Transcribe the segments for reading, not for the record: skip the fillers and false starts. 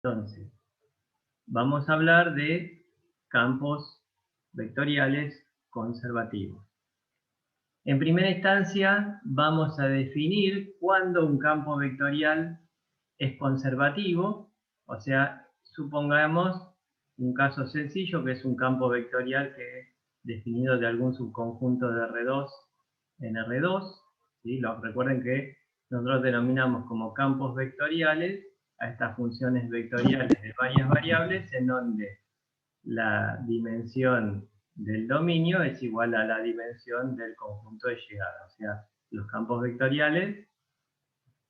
Entonces, vamos a hablar de campos vectoriales conservativos. En primera instancia, vamos a definir cuándo un campo vectorial es conservativo, o sea, supongamos un caso sencillo que es un campo vectorial que es definido de algún subconjunto de R2 en R2. ¿Sí? Recuerden que nosotros denominamos como campos vectoriales a estas funciones vectoriales de varias variables en donde la dimensión del dominio es igual a la dimensión del conjunto de llegada. O sea, los campos vectoriales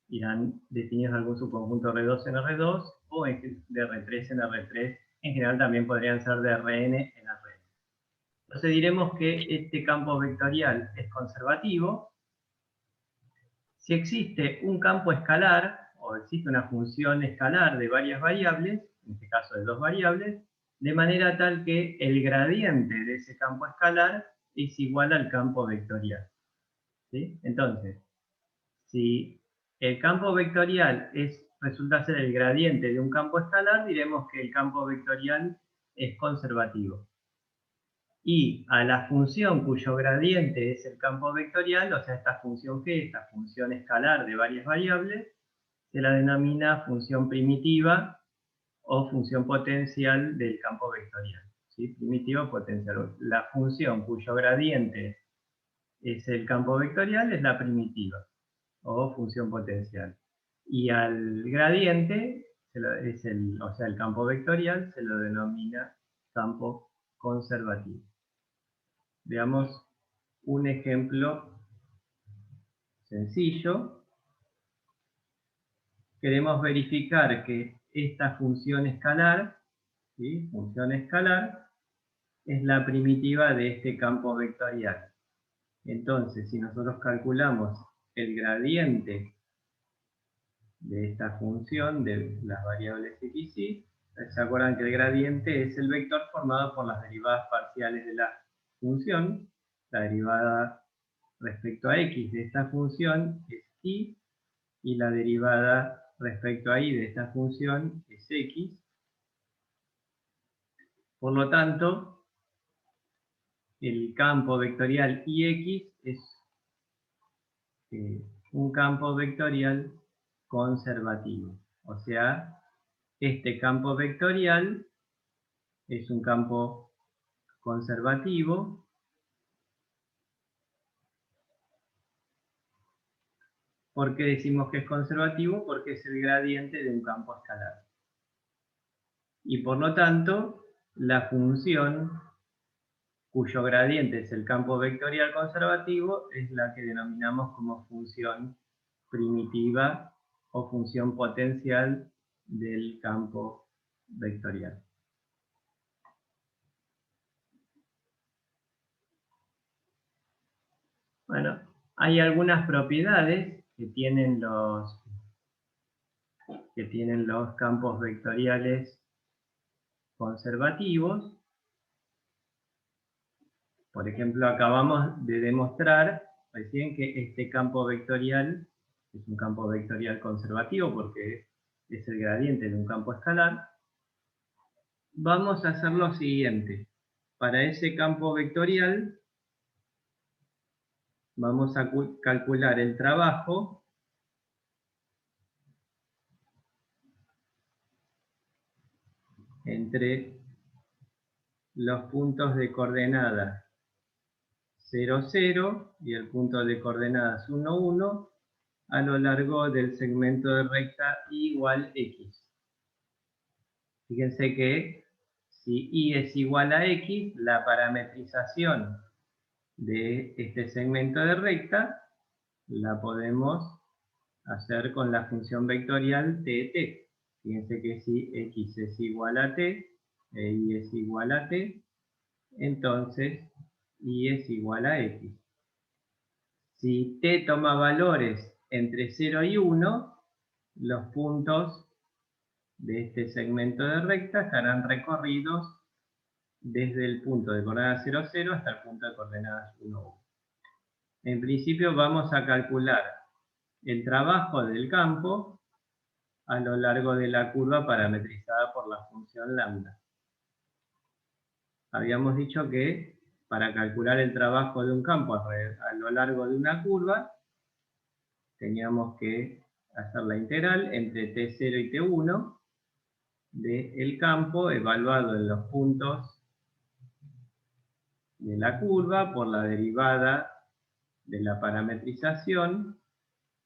irán definidos algún subconjunto R2 en R2 o de R3 en R3. En general también podrían ser de Rn en Rn. Entonces diremos que este campo vectorial es conservativo si existe un campo escalar o existe una función escalar de varias variables, en este caso de dos variables, de manera tal que el gradiente de ese campo escalar es igual al campo vectorial. ¿Sí? Entonces, si el campo vectorial resulta ser el gradiente de un campo escalar, diremos que el campo vectorial es conservativo. Y a la función cuyo gradiente es el campo vectorial, o sea, esta función G, esta función escalar de varias variables, se la denomina función primitiva o función potencial del campo vectorial. ¿Sí? Primitiva o potencial. La función cuyo gradiente es el campo vectorial es la primitiva o función potencial. Y al gradiente, o sea, el campo vectorial, se lo denomina campo conservativo. Veamos un ejemplo sencillo. Queremos verificar que esta función escalar, ¿sí? Función escalar, es la primitiva de este campo vectorial. Entonces, si nosotros calculamos el gradiente de esta función de las variables x y, ¿se acuerdan que el gradiente es el vector formado por las derivadas parciales de la función? La derivada respecto a x de esta función es y la derivada respecto a y de esta función es x. Por lo tanto, el campo vectorial ix es un campo vectorial conservativo. O sea, este campo vectorial es un campo conservativo ¿Por qué decimos que es conservativo? Porque es el gradiente de un campo escalar. Y por lo tanto, la función cuyo gradiente es el campo vectorial conservativo es la que denominamos como función primitiva o función potencial del campo vectorial. Bueno, hay algunas propiedades que tienen los campos vectoriales conservativos. Por ejemplo, acabamos de demostrar recién que este campo vectorial es un campo vectorial conservativo porque es el gradiente de un campo escalar. Vamos a hacer lo siguiente. Para ese campo vectorial vamos a calcular el trabajo entre los puntos de coordenadas 0, 0 y el punto de coordenadas 1, 1 a lo largo del segmento de recta y igual x. Fíjense que si y es igual a x, la parametrización de este segmento de recta la podemos hacer con la función vectorial t. Fíjense que si x es igual a t e y es igual a t, entonces y es igual a x. Si t toma valores entre 0 y 1, los puntos de este segmento de recta estarán recorridos desde el punto de coordenadas 0, 0 hasta el punto de coordenadas 1, 1. En principio vamos a calcular el trabajo del campo a lo largo de la curva parametrizada por la función lambda. Habíamos dicho que para calcular el trabajo de un campo a lo largo de una curva, teníamos que hacer la integral entre T0 y T1 del campo evaluado en los puntos de la curva por la derivada de la parametrización.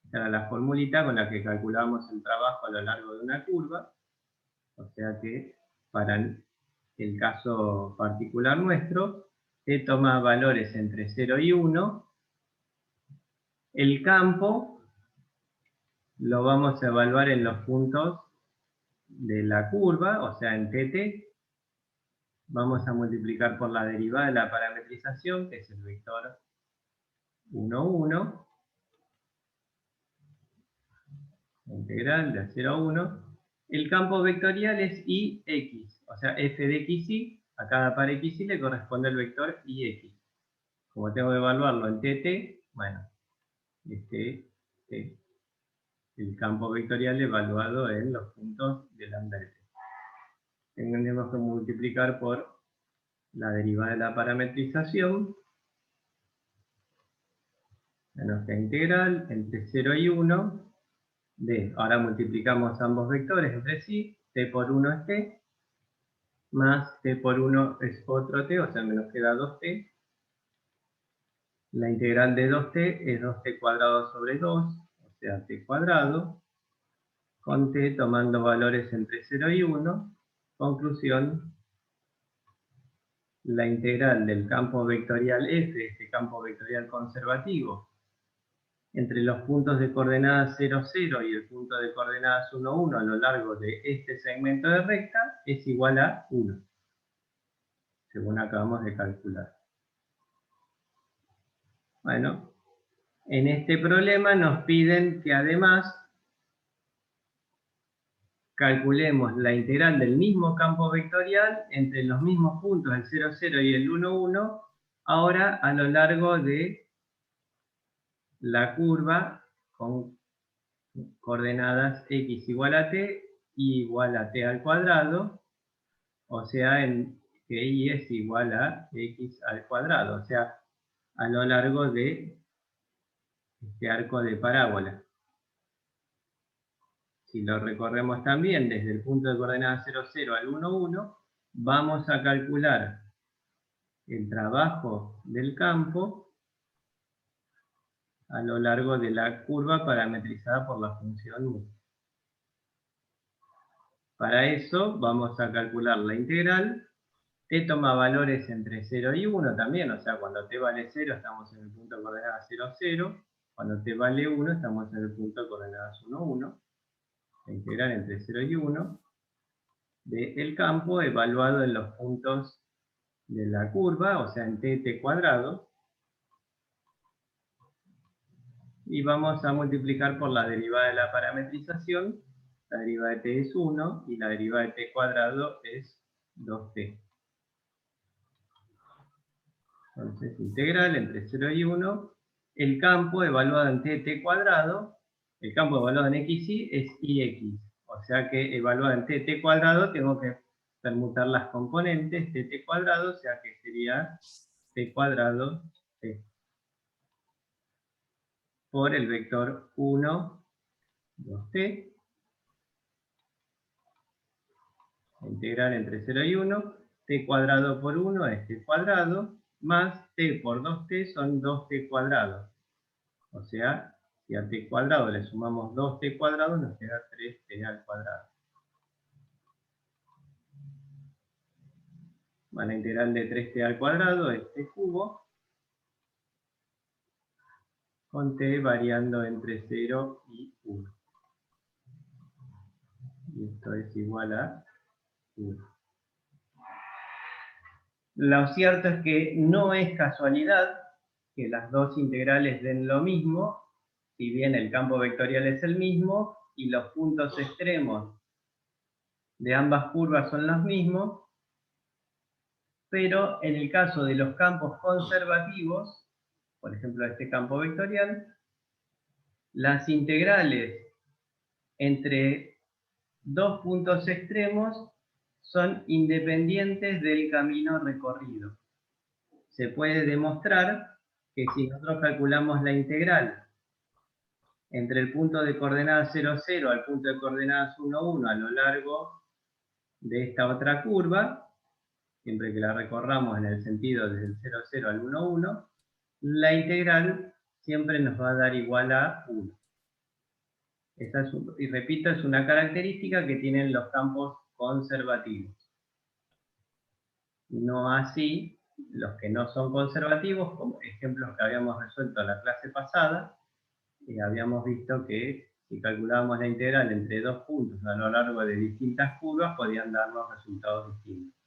Esta era la formulita con la que calculamos el trabajo a lo largo de una curva. O sea que para el caso particular nuestro, T toma valores entre 0 y 1. El campo lo vamos a evaluar en los puntos de la curva, o sea en TT. Vamos a multiplicar por la derivada de la parametrización, que es el vector 1, 1. Integral de 0 a 1. El campo vectorial es IX, o sea f de xy. A cada par xy le corresponde el vector IX. Como tengo que evaluarlo en TT, bueno, el campo vectorial evaluado en los puntos de lambda de t. Tenemos que multiplicar por la derivada de la parametrización, menos la integral entre 0 y 1 de, ahora multiplicamos ambos vectores entre sí, t por 1 es t, más t por 1 es otro t, o sea, me nos queda 2t. La integral de 2t es 2t cuadrado sobre 2, o sea, t cuadrado, con t tomando valores entre 0 y 1. Conclusión, la integral del campo vectorial f, este campo vectorial conservativo, entre los puntos de coordenadas 0, 0 y el punto de coordenadas 1, 1 a lo largo de este segmento de recta es igual a 1, según acabamos de calcular. Bueno, en este problema nos piden que además calculemos la integral del mismo campo vectorial entre los mismos puntos, el 0, 0 y el 1, 1, ahora a lo largo de la curva con coordenadas x igual a t, y igual a t al cuadrado, o sea, que y es igual a x al cuadrado, o sea, a lo largo de este arco de parábola. Si lo recorremos también desde el punto de coordenadas 0, 0 al 1, 1, vamos a calcular el trabajo del campo a lo largo de la curva parametrizada por la función u. Para eso vamos a calcular la integral. T toma valores entre 0 y 1 también, o sea, cuando t vale 0 estamos en el punto de coordenadas 0, 0. Cuando t vale 1 estamos en el punto de coordenadas 1, 1. La integral entre 0 y 1 del campo evaluado en los puntos de la curva, o sea, en t cuadrado. Y vamos a multiplicar por la derivada de la parametrización. La derivada de t es 1 y la derivada de t cuadrado es 2t. Entonces, integral entre 0 y 1. El campo evaluado en t cuadrado, el campo evaluado en xy es ix. O sea que evaluado en t cuadrado tengo que permutar las componentes t cuadrado, o sea que sería t cuadrado t por el vector 1, 2t. Integral entre 0 y 1, t cuadrado por 1 es t cuadrado, más t por 2t son 2t cuadrado. O sea, si a t cuadrado le sumamos 2t cuadrado, nos queda 3t al cuadrado. La integral de 3t al cuadrado es t cubo, con t variando entre 0 y 1. Y esto es igual a 1. Lo cierto es que no es casualidad que las dos integrales den lo mismo, si bien el campo vectorial es el mismo y los puntos extremos de ambas curvas son los mismos, pero en el caso de los campos conservativos, por ejemplo este campo vectorial, las integrales entre dos puntos extremos son independientes del camino recorrido. Se puede demostrar que si nosotros calculamos la integral entre el punto de coordenadas 0, 0 al punto de coordenadas 1, 1 a lo largo de esta otra curva, siempre que la recorramos en el sentido desde el 0, 0 al 1, 1, la integral siempre nos va a dar igual a 1. Y repito, es una característica que tienen los campos conservativos. No así los que no son conservativos, como ejemplos que habíamos resuelto en la clase pasada. Habíamos visto que si calculábamos la integral entre dos puntos a lo largo de distintas curvas, podían darnos resultados distintos.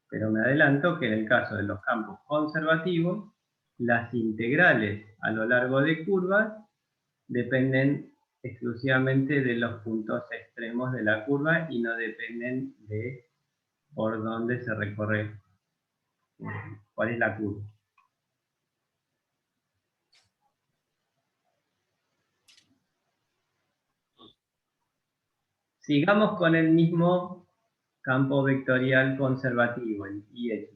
Pero me adelanto que en el caso de los campos conservativos, las integrales a lo largo de curvas dependen exclusivamente de los puntos extremos de la curva y no dependen de por dónde se recorre, cuál es la curva. Sigamos con el mismo campo vectorial conservativo, el IX.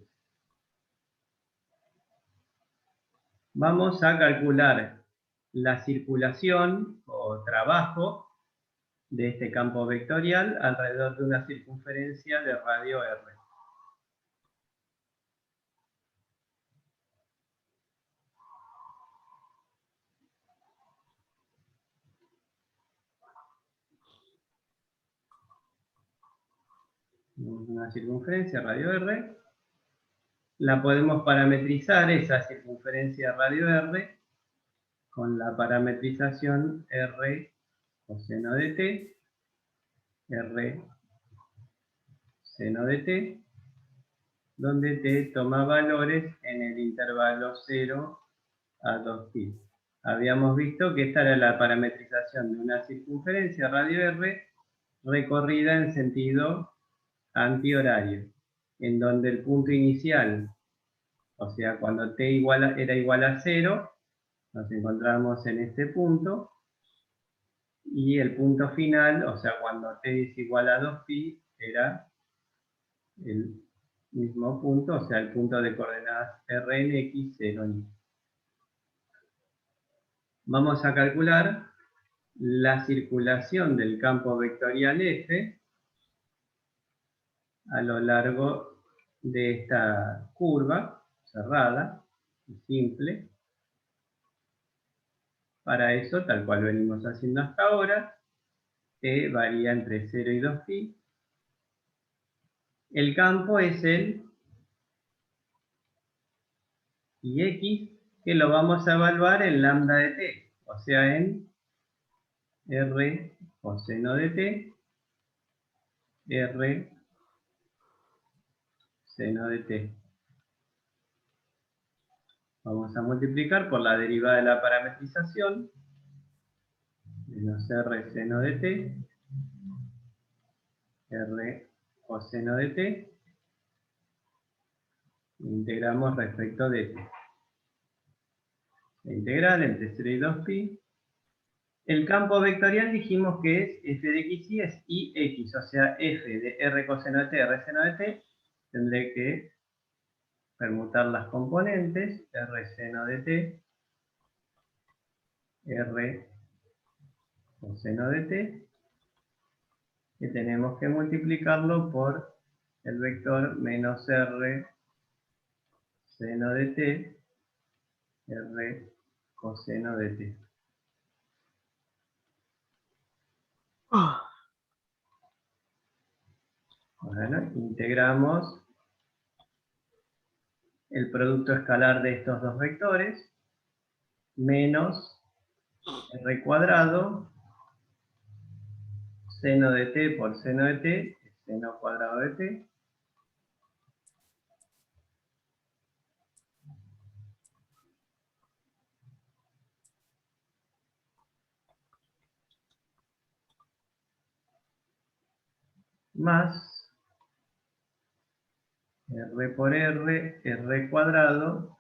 Vamos a calcular la circulación o trabajo de este campo vectorial alrededor de una circunferencia de radio R. Una circunferencia radio R. La podemos parametrizar, esa circunferencia radio R, con la parametrización R coseno de t, R seno de t, donde t toma valores en el intervalo 0 a 2pi. Habíamos visto que esta era la parametrización de una circunferencia radio R recorrida en sentido antihorario, en donde el punto inicial, o sea, cuando t era igual a 0, nos encontramos en este punto, y el punto final, o sea, cuando t es igual a 2pi, era el mismo punto, o sea, el punto de coordenadas r en x, 0 en y. Vamos a calcular la circulación del campo vectorial F a lo largo de esta curva cerrada y simple. Para eso, tal cual venimos haciendo hasta ahora, t varía entre 0 y 2pi. El campo es el Ix, que lo vamos a evaluar en lambda de t, o sea, en r coseno de t, r seno de t. Vamos a multiplicar por la derivada de la parametrización, menos r seno de t, r coseno de t, integramos respecto de t. La integral entre 0 y 2pi. El campo vectorial dijimos que es f de x y es ix, o sea, f de r coseno de t, r seno de t, tendré que permutar las componentes, r seno de t, r coseno de t, que tenemos que multiplicarlo por el vector menos r seno de t, r coseno de t. Bueno, integramos el producto escalar de estos dos vectores, menos r cuadrado, seno de t por seno de t, seno cuadrado de t, más r por r cuadrado,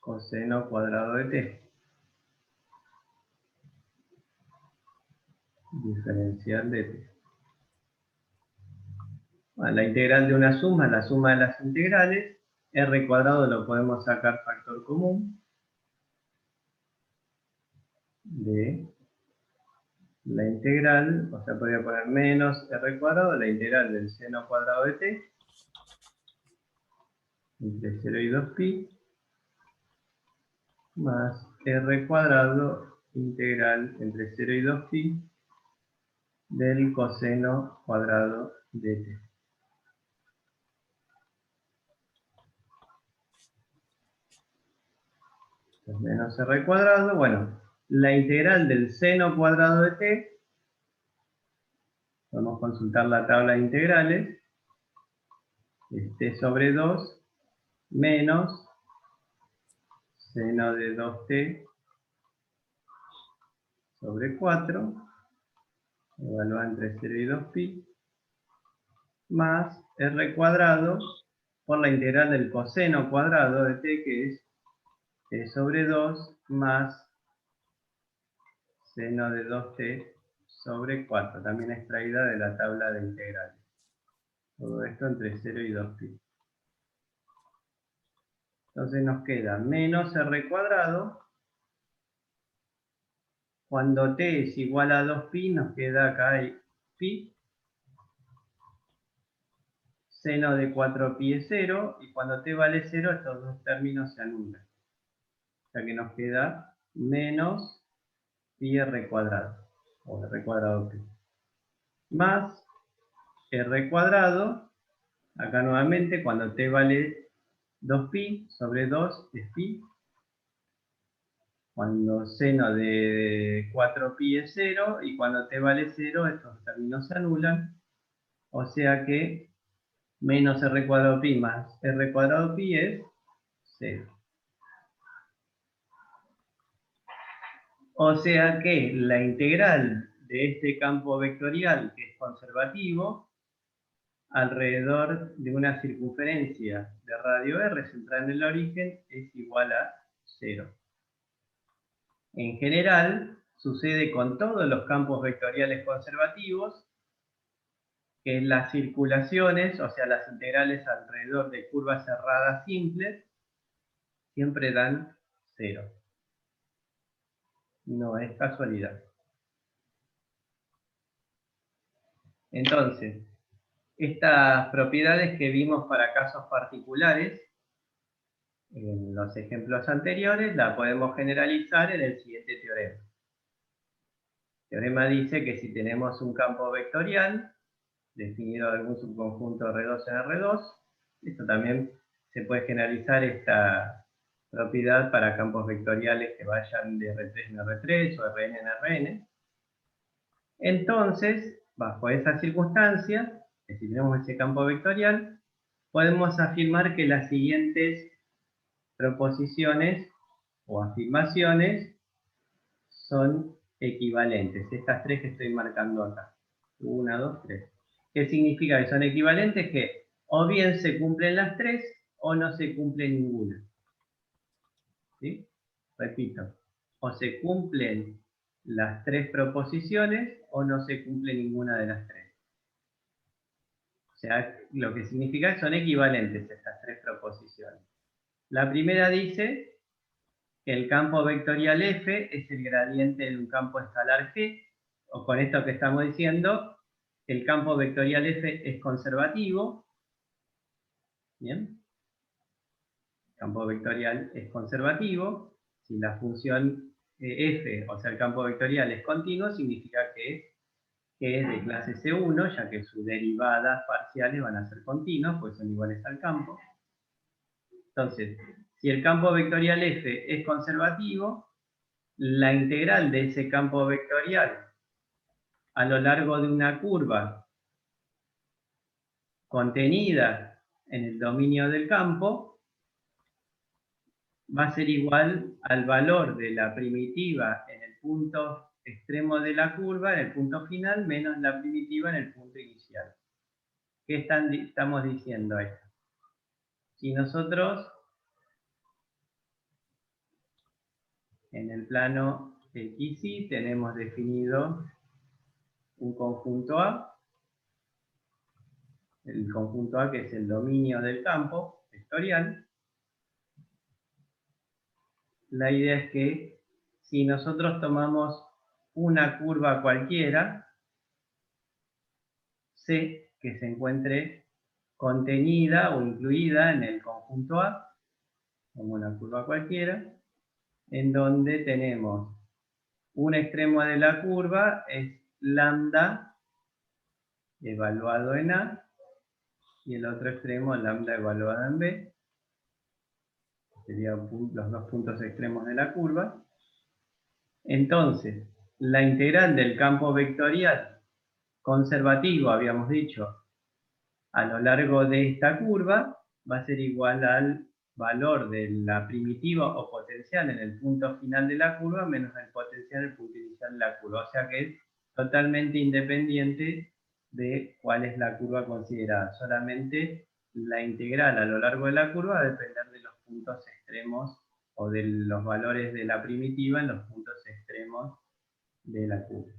coseno cuadrado de t. diferencial de t. Bueno, la integral de una suma, la suma de las integrales, r cuadrado lo podemos sacar factor común de la integral, o sea, podría poner menos r cuadrado, la integral del seno cuadrado de t, entre 0 y 2pi, más r cuadrado integral entre 0 y 2pi del coseno cuadrado de t. Entonces, menos r cuadrado, bueno, la integral del seno cuadrado de t, podemos consultar la tabla de integrales, es t sobre 2 menos seno de 2t sobre 4, evaluada entre 0 y 2pi, más r cuadrado por la integral del coseno cuadrado de t, que es t sobre 2 más seno de 2t sobre 4, también extraída de la tabla de integrales. Todo esto entre 0 y 2pi. Entonces nos queda menos r cuadrado. Cuando t es igual a 2pi, nos queda acá pi. Seno de 4pi es 0, y cuando t vale 0, estos dos términos se anulan. O sea que nos queda menos pi r cuadrado, o r cuadrado pi. Más r cuadrado, acá nuevamente, cuando t vale 2pi sobre 2 es pi. Cuando seno de 4pi es 0, y cuando t vale 0, estos términos se anulan. O sea que menos r cuadrado pi más r cuadrado pi es 0. O sea que la integral de este campo vectorial, que es conservativo, alrededor de una circunferencia de radio r centrada en el origen, es igual a 0. En general, sucede con todos los campos vectoriales conservativos, que las circulaciones, o sea, las integrales alrededor de curvas cerradas simples, siempre dan 0. No es casualidad. Entonces, estas propiedades que vimos para casos particulares en los ejemplos anteriores, la podemos generalizar en el siguiente teorema. El teorema dice que si tenemos un campo vectorial definido de algún subconjunto R2 en R2, esto también se puede generalizar esta propiedad para campos vectoriales que vayan de R3 en R3 o Rn en Rn. Entonces, bajo esa circunstancia, que si tenemos ese campo vectorial, podemos afirmar que las siguientes proposiciones o afirmaciones son equivalentes. Estas tres que estoy marcando acá. 1, 2, 3. ¿Qué significa que son equivalentes? Que o bien se cumplen las tres o no se cumple ninguna. ¿Sí? Repito, o se cumplen las tres proposiciones o no se cumple ninguna de las tres. O sea, lo que significa que son equivalentes estas tres proposiciones. La primera dice que el campo vectorial F es el gradiente de un campo escalar G, o con esto que estamos diciendo, el campo vectorial F es conservativo. ¿Bien? El campo vectorial es conservativo. Si la función F, o sea el campo vectorial, es continuo, significa que es de clase C1, ya que sus derivadas parciales van a ser continuas, pues son iguales al campo. Entonces, si el campo vectorial F es conservativo, la integral de ese campo vectorial a lo largo de una curva contenida en el dominio del campo va a ser igual al valor de la primitiva en el punto extremo de la curva, en el punto final, menos la primitiva en el punto inicial. ¿Qué estamos diciendo ahí? Si nosotros en el plano X y tenemos definido un conjunto A, el conjunto A que es el dominio del campo vectorial. La idea es que si nosotros tomamos una curva cualquiera, C, que se encuentre contenida o incluida en el conjunto A, como una curva cualquiera, en donde tenemos un extremo de la curva es lambda evaluado en A y el otro extremo lambda evaluado en B, serían los dos puntos extremos de la curva. Entonces, la integral del campo vectorial conservativo, habíamos dicho, a lo largo de esta curva va a ser igual al valor de la primitiva o potencial en el punto final de la curva menos el potencial en el punto inicial de la curva. O sea que es totalmente independiente de cuál es la curva considerada. Solamente la integral a lo largo de la curva va a depender de los puntos extremos o de los valores de la primitiva en los puntos extremos de la curva.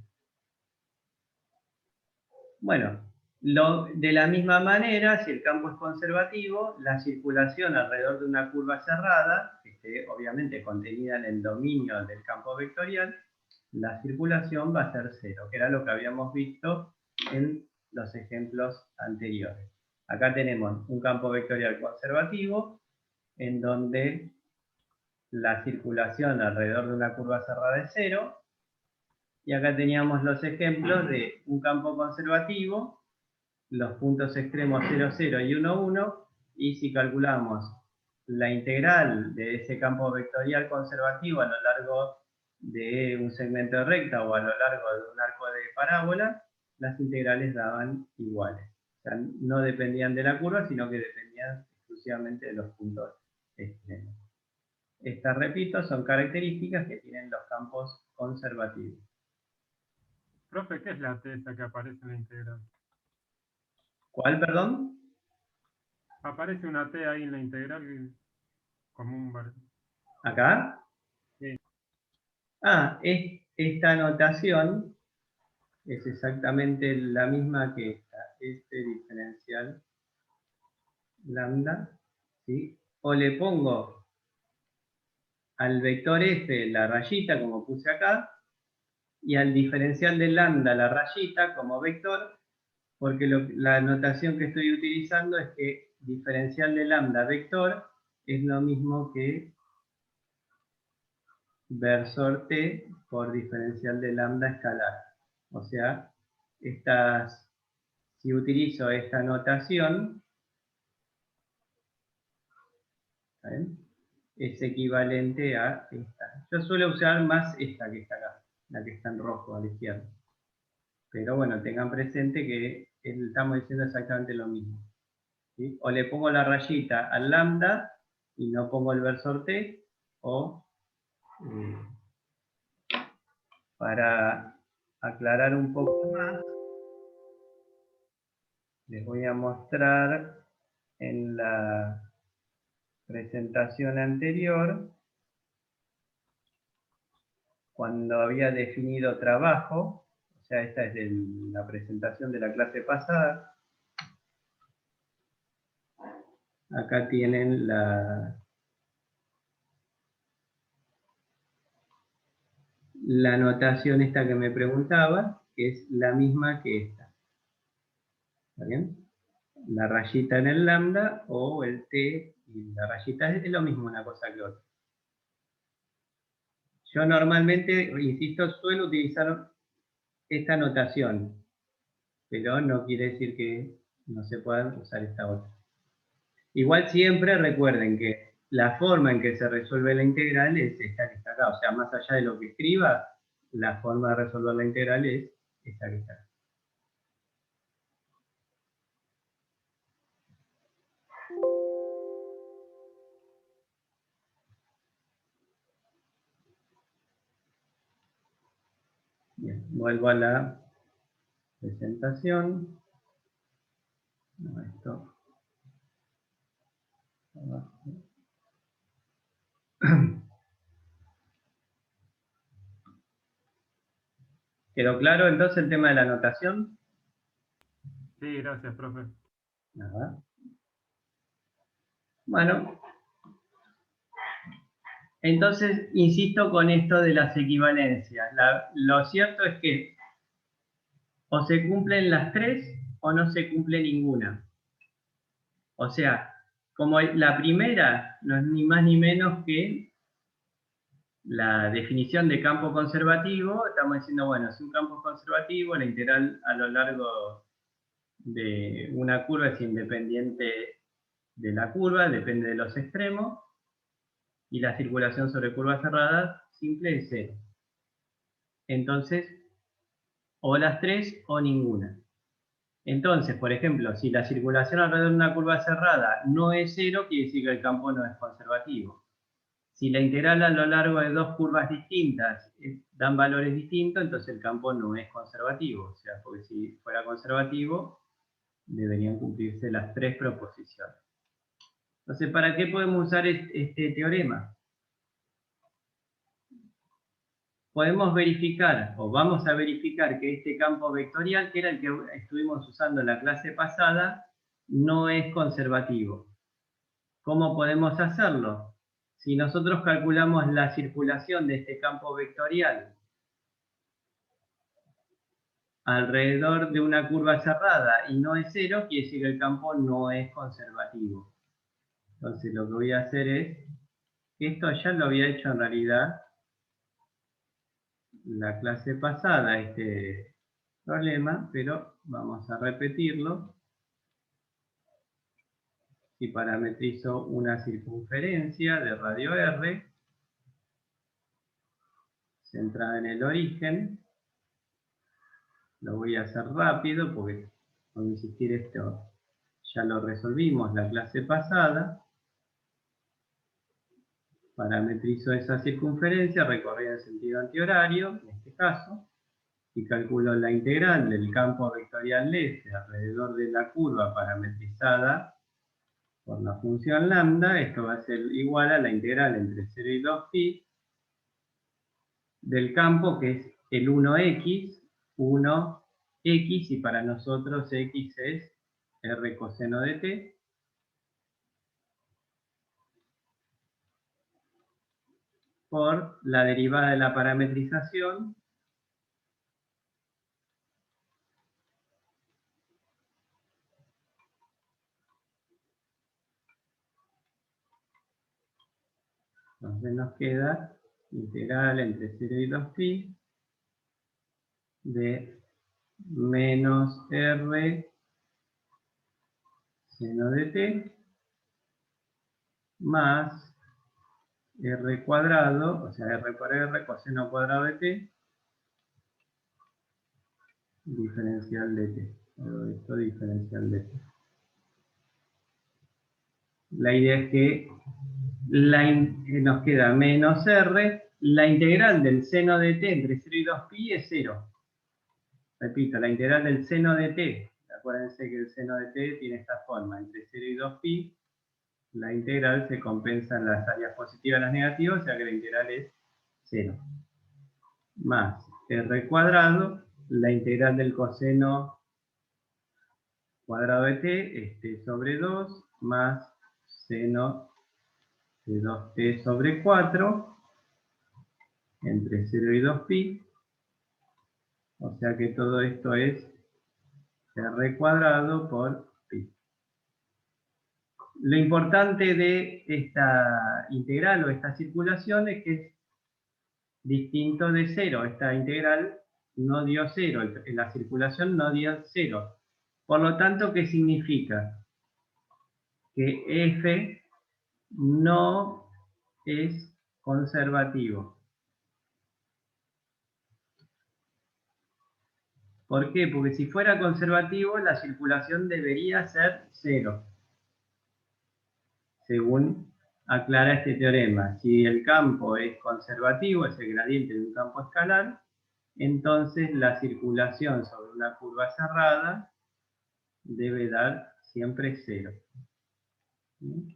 Bueno, de la misma manera, si el campo es conservativo, la circulación alrededor de una curva cerrada, que esté obviamente contenida en el dominio del campo vectorial, la circulación va a ser cero, que era lo que habíamos visto en los ejemplos anteriores. Acá tenemos un campo vectorial conservativo, en donde la circulación alrededor de una curva cerrada es cero, y acá teníamos los ejemplos de un campo conservativo, los puntos extremos 0, 0 y 1, 1, y si calculamos la integral de ese campo vectorial conservativo a lo largo de un segmento de recta o a lo largo de un arco de parábola, las integrales daban iguales. O sea, no dependían de la curva, sino que dependían exclusivamente de los puntos extremos. Estas, repito, son características que tienen los campos conservativos. Profe, ¿qué es la T esa que aparece en la integral? ¿Cuál, perdón? Aparece una T ahí en la integral como un... ¿Acá? Sí. Ah, esta notación es exactamente la misma que esta. Este diferencial lambda, ¿sí? O le pongo al vector f la rayita, como puse acá, y al diferencial de lambda la rayita como vector, porque la notación que estoy utilizando es que diferencial de lambda vector es lo mismo que versor t por diferencial de lambda escalar. O sea, si utilizo esta notación, ¿saben?, es equivalente a esta. Yo suelo usar más esta que está acá, la que está en rojo a la izquierda. Pero bueno, tengan presente que estamos diciendo exactamente lo mismo, ¿sí? O le pongo la rayita al lambda y no pongo el versor t, o para aclarar un poco más, les voy a mostrar en la presentación anterior, cuando había definido trabajo, o sea, esta es la presentación de la clase pasada. Acá tienen la notación esta que me preguntaba, que es la misma que esta. ¿Está bien? La rayita en el lambda o el t y la rayita es lo mismo una cosa que otra. Yo normalmente, insisto, suelo utilizar esta notación, pero no quiere decir que no se pueda usar esta otra. Igual siempre recuerden que la forma en que se resuelve la integral es esta que está acá. O sea, más allá de lo que escriba, la forma de resolver la integral es esta que está acá. Bien, vuelvo a la presentación. No, esto. ¿Quedó claro entonces el tema de la notación? Sí, gracias, profe. Nada. Bueno, entonces insisto con esto de las equivalencias. Lo cierto es que o se cumplen las tres o no se cumple ninguna. O sea, como la primera no es ni más ni menos que la definición de campo conservativo, estamos diciendo, bueno, si un campo es conservativo, la integral a lo largo de una curva es independiente de la curva, depende de los extremos, y la circulación sobre curvas cerradas simple es cero. Entonces, o las tres o ninguna. Entonces, por ejemplo, si la circulación alrededor de una curva cerrada no es cero, quiere decir que el campo no es conservativo. Si la integral a lo largo de dos curvas distintas dan valores distintos, entonces el campo no es conservativo. O sea, porque si fuera conservativo, deberían cumplirse las tres proposiciones. Entonces, ¿para qué podemos usar este teorema? Podemos verificar, o vamos a verificar, que este campo vectorial, que era el que estuvimos usando en la clase pasada, no es conservativo. ¿Cómo podemos hacerlo? Si nosotros calculamos la circulación de este campo vectorial alrededor de una curva cerrada y no es cero, quiere decir que el campo no es conservativo. Entonces lo que voy a hacer es, esto ya lo había hecho en realidad la clase pasada, este problema, pero vamos a repetirlo. Si parametrizo una circunferencia de radio R, centrada en el origen, lo voy a hacer rápido porque, por insistir, esto ya lo resolvimos la clase pasada. Parametrizo esa circunferencia recorrida en sentido antihorario, en este caso, y calculo la integral del campo vectorial S alrededor de la curva parametrizada por la función lambda. Esto va a ser igual a la integral entre 0 y 2pi del campo, que es el 1x, y para nosotros x es r coseno de t, por la derivada de la parametrización entonces nos queda integral entre 0 y 2pi de menos r seno de t más r cuadrado, o sea, r por r coseno cuadrado de t, diferencial de t. Todo esto diferencial de t. La idea es que nos queda menos r, la integral del seno de t entre 0 y 2pi es 0. Repito, la integral del seno de t, acuérdense que el seno de t tiene esta forma, entre 0 y 2pi, la integral se compensa en las áreas positivas y las negativas, o sea que la integral es 0. Más r cuadrado, la integral del coseno cuadrado de t, sobre 2, más seno de 2t sobre 4, entre 0 y 2pi, o sea que todo esto es r cuadrado por pi. Lo importante de esta integral o esta circulación es que es distinto de 0. Esta integral no dio 0, la circulación no dio 0. Por lo tanto, ¿qué significa? Que f no es conservativo. ¿Por qué? Porque si fuera conservativo, la circulación debería ser 0, según aclara este teorema. Si el campo es conservativo, es el gradiente de un campo escalar, entonces la circulación sobre una curva cerrada debe dar siempre 0.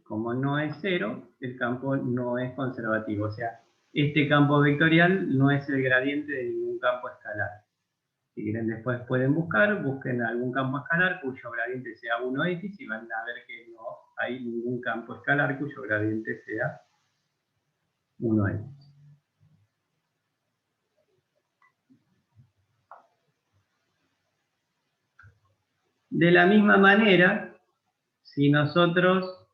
Como no es 0, el campo no es conservativo. O sea, este campo vectorial no es el gradiente de ningún campo escalar. Si quieren después pueden busquen algún campo escalar cuyo gradiente sea 1x y van a ver que no hay ningún campo escalar cuyo gradiente sea 1x. De la misma manera, si nosotros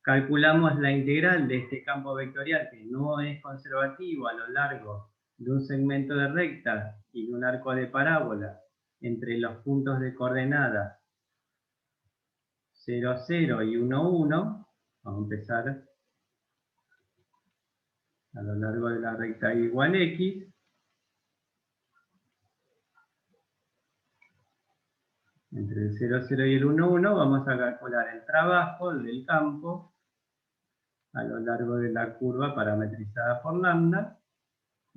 calculamos la integral de este campo vectorial que no es conservativo a lo largo de un segmento de recta y de un arco de parábola entre los puntos de coordenada 0, 0 y 1, 1, vamos a empezar a lo largo de la recta igual x, entre el 0, 0 y el 1, 1, vamos a calcular el trabajo del campo a lo largo de la curva parametrizada por lambda,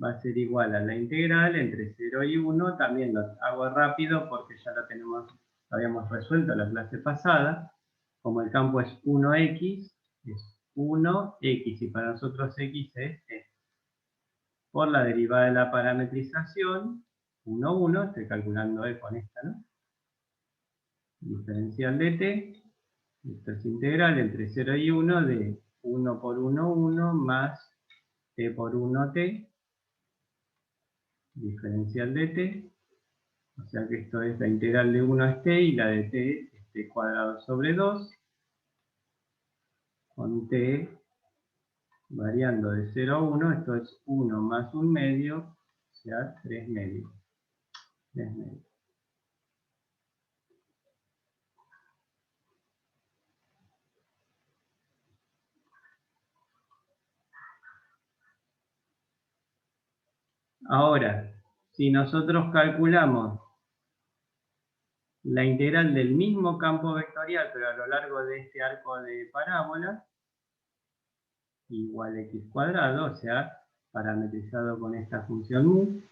va a ser igual a la integral entre 0 y 1, también lo hago rápido porque ya lo habíamos resuelto la clase pasada, como el campo es 1x, es 1x, y para nosotros x es esto. Por la derivada de la parametrización, 1, 1, estoy calculando con esta, ¿no? Diferencial de t, esto es integral entre 0 y 1 de 1 por 1, 1 más t por 1t, diferencial de t, o sea que esto es la integral de 1 es t y la de t es t cuadrado sobre 2, con t variando de 0 a 1, esto es 1 más 1 medio, o sea 3 medios. 3 medios. Ahora, si nosotros calculamos la integral del mismo campo vectorial, pero a lo largo de este arco de parábola, igual x cuadrado, o sea, parametrizado con esta función mu,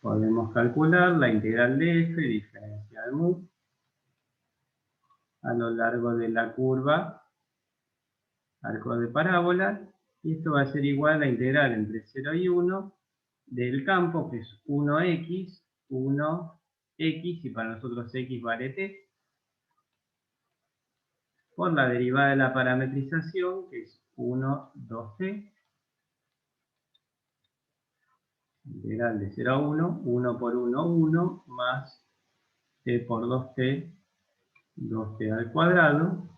podemos calcular la integral de f diferencial mu a lo largo de la curva arco de parábola, y esto va a ser igual a la integral entre 0 y 1 del campo, que es 1x, 1x, y para nosotros x vale t, por la derivada de la parametrización, que es 1, 2t, integral de 0 a 1, 1 por 1, 1, más t por 2t, 2t al cuadrado,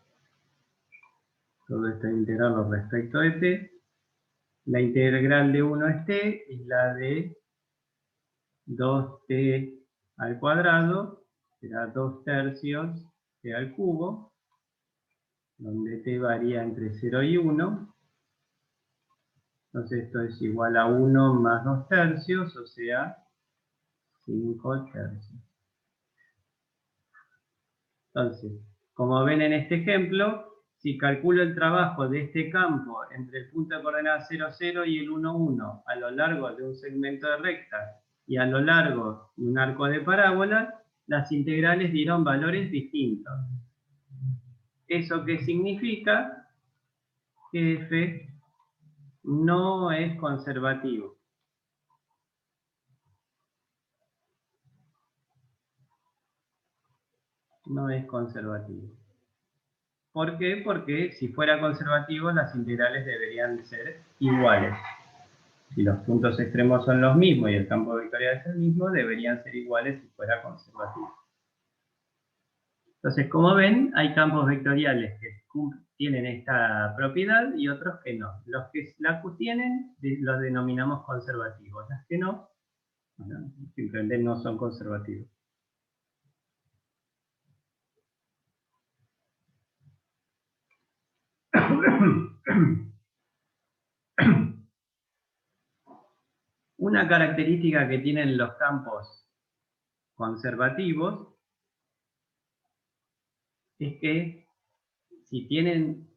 todo esto es integrarlo respecto de t, la integral de 1 es t, y la de 2t al cuadrado será 2 tercios t al cubo, donde t varía entre 0 y 1, entonces esto es igual a 1 más 2 tercios, o sea, 5 tercios. Entonces, como ven en este ejemplo, si calculo el trabajo de este campo entre el punto de coordenada 0, 0 y el 1, 1 a lo largo de un segmento de recta y a lo largo de un arco de parábola, las integrales dieron valores distintos. ¿Eso qué significa? Que f no es conservativo. No es conservativo. ¿Por qué? Porque si fuera conservativo, las integrales deberían ser iguales. Si los puntos extremos son los mismos y el campo vectorial es el mismo, deberían ser iguales si fuera conservativo. Entonces, como ven, hay campos vectoriales que tienen esta propiedad y otros que no. Los que la tienen los denominamos conservativos. Los que no, bueno, simplemente no son conservativos. Una característica que tienen los campos conservativos es que si tienen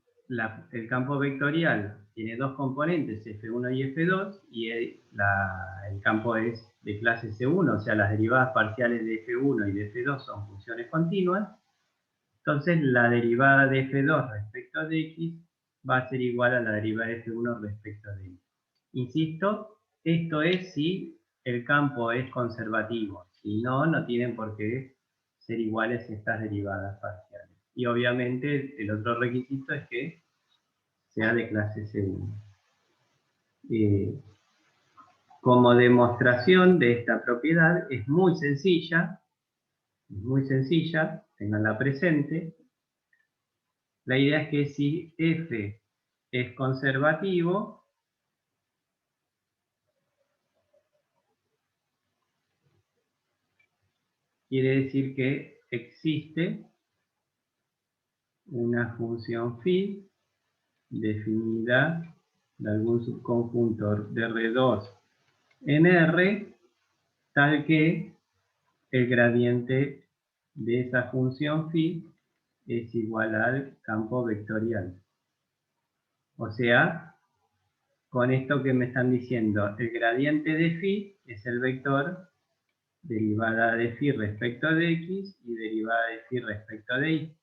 el campo vectorial tiene dos componentes, F1 y F2, y el campo es de clase C1, o sea, las derivadas parciales de F1 y de F2 son funciones continuas, entonces la derivada de F2 respecto de X va a ser igual a la derivada de F1 respecto de Y. Insisto, esto es si el campo es conservativo. Si no, no tienen por qué ser iguales estas derivadas parciales. Y obviamente el otro requisito es que sea de clase C1. Como demostración de esta propiedad es muy sencilla, tenganla presente. La idea es que si F es conservativo, quiere decir que existe una función phi definida de algún subconjunto de R2 en R, tal que el gradiente de esa función phi es igual al campo vectorial. O sea, con esto que me están diciendo, el gradiente de phi es el vector derivada de phi respecto de x y derivada de phi respecto de y.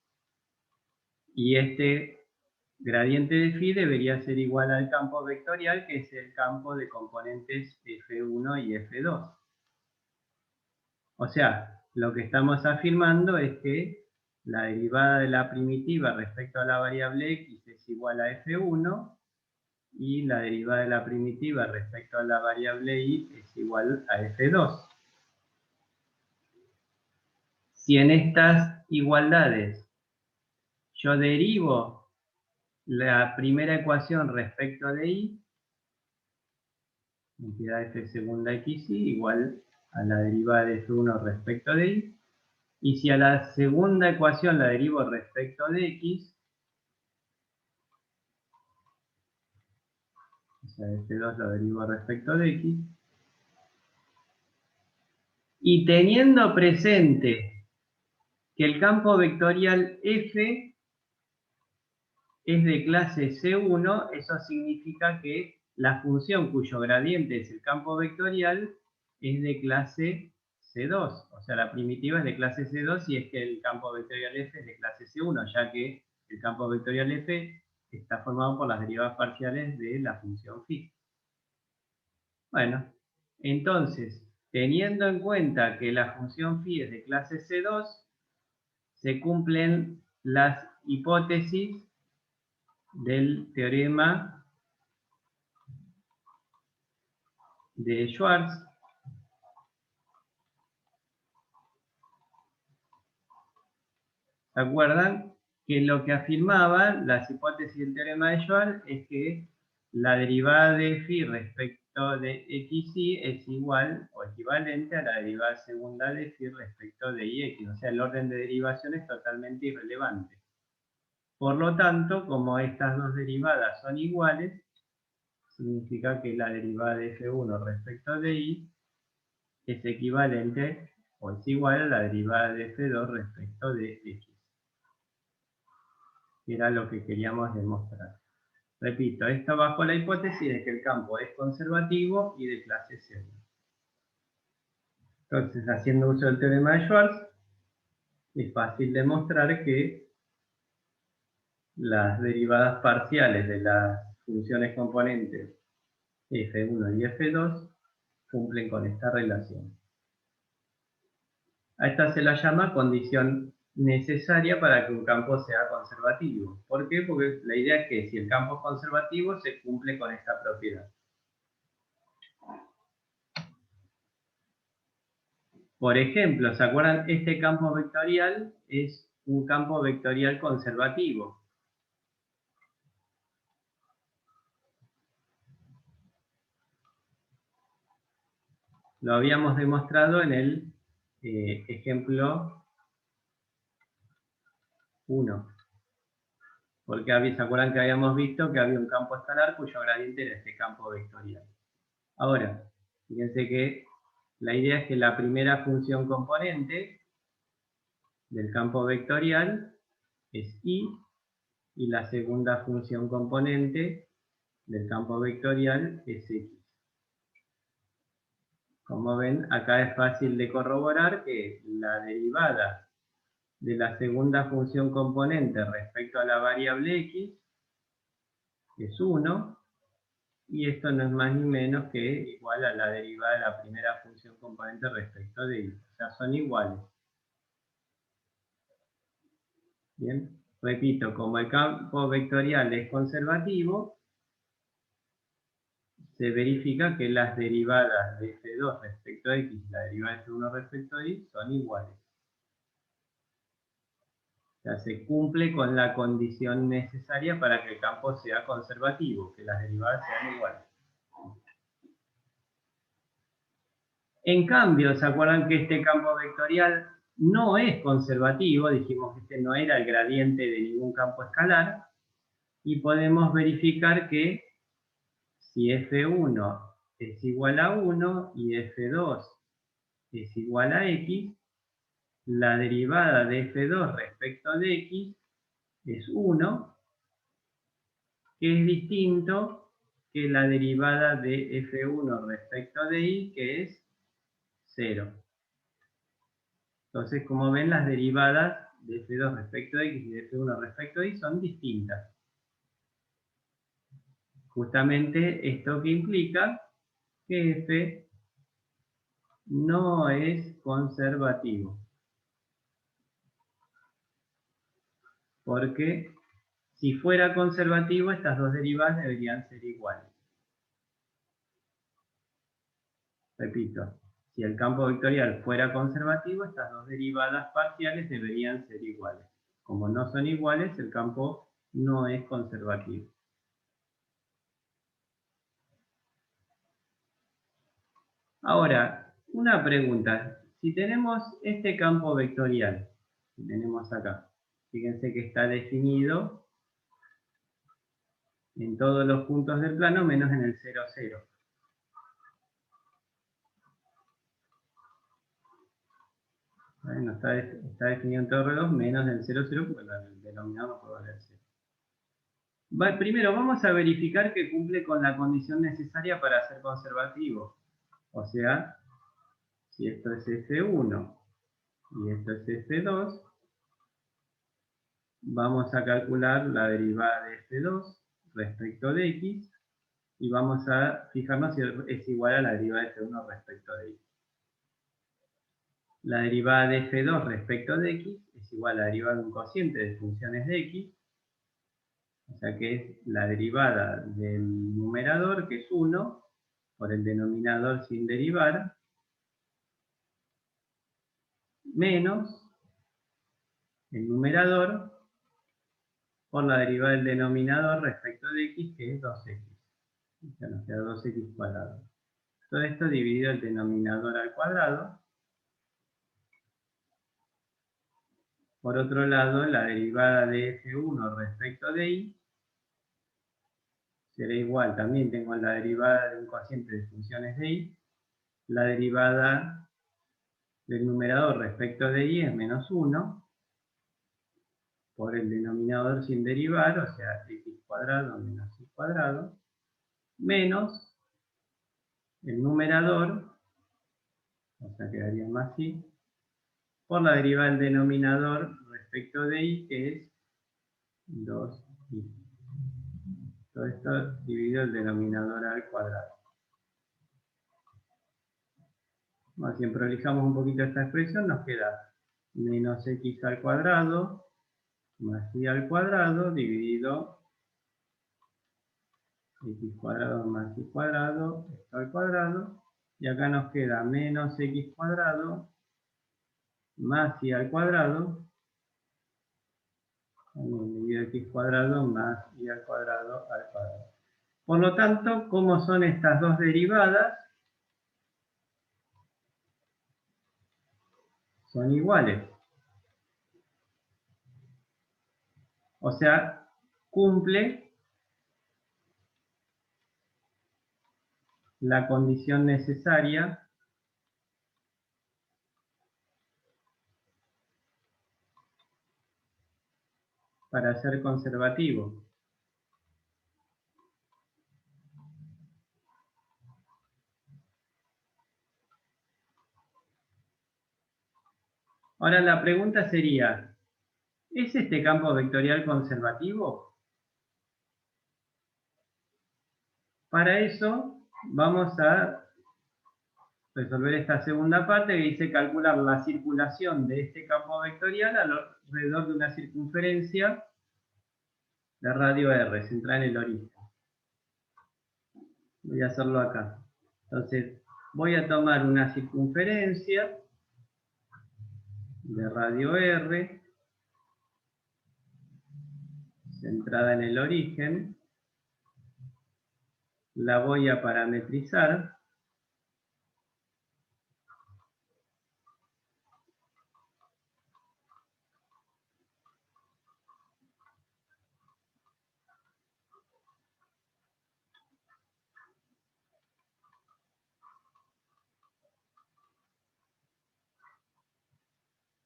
Y este gradiente de phi debería ser igual al campo vectorial, que es el campo de componentes f1 y f2. O sea, lo que estamos afirmando es que la derivada de la primitiva respecto a la variable x es igual a f1 y la derivada de la primitiva respecto a la variable y es igual a f2. Si en estas igualdades yo derivo la primera ecuación respecto de y, me queda f segunda xy igual a la derivada de f1 respecto de y si a la segunda ecuación la derivo respecto de x, o sea, f2 lo derivo respecto de x, y teniendo presente que el campo vectorial f es de clase C1, eso significa que la función cuyo gradiente es el campo vectorial es de clase C2. O sea, la primitiva es de clase C2 y es que el campo vectorial f es de clase C1, ya que el campo vectorial f está formado por las derivadas parciales de la función phi. Bueno, entonces, teniendo en cuenta que la función phi es de clase C2, se cumplen las hipótesis del teorema de Schwarz. ¿Se acuerdan? Que lo que afirmaban las hipótesis del teorema de Schwarz es que la derivada de phi respecto de xy es igual o equivalente a la derivada segunda de phi respecto de ix. O sea, el orden de derivación es totalmente irrelevante. Por lo tanto, como estas dos derivadas son iguales, significa que la derivada de f1 respecto de y es equivalente o es igual a la derivada de f2 respecto de x. Que era lo que queríamos demostrar. Repito, esto bajo la hipótesis de que el campo es conservativo y de clase C1. Entonces, haciendo uso del teorema de Schwarz, es fácil demostrar que las derivadas parciales de las funciones componentes f1 y f2 cumplen con esta relación. A esta se la llama condición necesaria para que un campo sea conservativo. ¿Por qué? Porque la idea es que si el campo es conservativo, se cumple con esta propiedad. Por ejemplo, ¿se acuerdan? Este campo vectorial es un campo vectorial conservativo. Lo habíamos demostrado en el ejemplo 1. Porque ¿se acuerdan que habíamos visto que había un campo escalar cuyo gradiente era este campo vectorial? Ahora, fíjense que la idea es que la primera función componente del campo vectorial es y la segunda función componente del campo vectorial es x. Como ven, acá es fácil de corroborar que la derivada de la segunda función componente respecto a la variable x es 1, y esto no es más ni menos que igual a la derivada de la primera función componente respecto de y. O sea, son iguales. Bien, repito, como el campo vectorial es conservativo, se verifica que las derivadas de f2 respecto a x y la derivada de f1 respecto a y son iguales. O sea, se cumple con la condición necesaria para que el campo sea conservativo, que las derivadas sean iguales. En cambio, ¿se acuerdan que este campo vectorial no es conservativo? Dijimos que este no era el gradiente de ningún campo escalar. Y podemos verificar que si f1 es igual a 1 y f2 es igual a x, la derivada de f2 respecto de x es 1, que es distinto que la derivada de f1 respecto de y, que es 0. Entonces, como ven, las derivadas de f2 respecto de x y de f1 respecto de y son distintas. Justamente esto que implica que f no es conservativo. Porque si fuera conservativo, estas dos derivadas deberían ser iguales. Repito, si el campo vectorial fuera conservativo, estas dos derivadas parciales deberían ser iguales. Como no son iguales, el campo no es conservativo. Ahora, una pregunta. Si tenemos este campo vectorial, que tenemos acá, fíjense que está definido en todos los puntos del plano, menos en el 0, 0. Bueno, está definido en todo R2 menos del 0, 0, porque el denominador no puede valer 0. Primero, vamos a verificar que cumple con la condición necesaria para ser conservativo. O sea, si esto es F1 y esto es F2, vamos a calcular la derivada de F2 respecto de x y vamos a fijarnos si es igual a la derivada de F1 respecto de y. La derivada de F2 respecto de x es igual a la derivada de un cociente de funciones de x, o sea que es la derivada del numerador, que es 1, por el denominador sin derivar, menos el numerador por la derivada del denominador respecto de x, que es 2x. O sea, nos queda 2x cuadrado. Todo esto dividido el denominador al cuadrado. Por otro lado, la derivada de f1 respecto de y será igual, también tengo la derivada de un cociente de funciones de y, la derivada del numerador respecto de y es menos 1, por el denominador sin derivar, o sea, x cuadrado menos y cuadrado, menos el numerador, o sea, quedaría más y, por la derivada del denominador respecto de y, que es 2y. Todo esto dividido el denominador al cuadrado. Bueno, si prolijamos un poquito esta expresión, nos queda menos x al cuadrado más y al cuadrado dividido x cuadrado más y cuadrado, esto al cuadrado, y acá nos queda menos x cuadrado más y al cuadrado, dividido x cuadrado más y al cuadrado. Por lo tanto, ¿cómo son estas dos derivadas? Son iguales. O sea, cumple la condición necesaria para ser conservativo. Ahora la pregunta sería, ¿es este campo vectorial conservativo? Para eso vamos a resolver esta segunda parte que dice calcular la circulación de este campo vectorial alrededor de una circunferencia de radio R, centrada en el origen. Voy a hacerlo acá. Entonces, voy a tomar una circunferencia de radio R, centrada en el origen. La voy a parametrizar.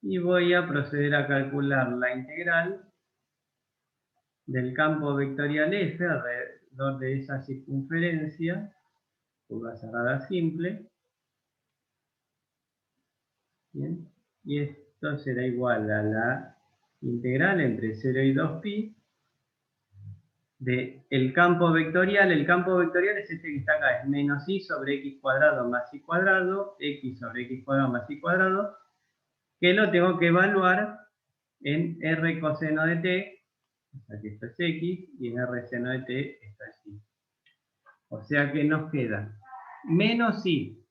Y voy a proceder a calcular la integral del campo vectorial F alrededor de esa circunferencia, curva cerrada simple. Bien. Y esto será igual a la integral entre 0 y 2pi del campo vectorial. El campo vectorial es este que está acá, es menos i sobre x cuadrado más y cuadrado, x sobre x cuadrado más y cuadrado, que lo tengo que evaluar en r coseno de t, o sea que esto es x, y en r seno de t esto es y. O sea que nos queda menos i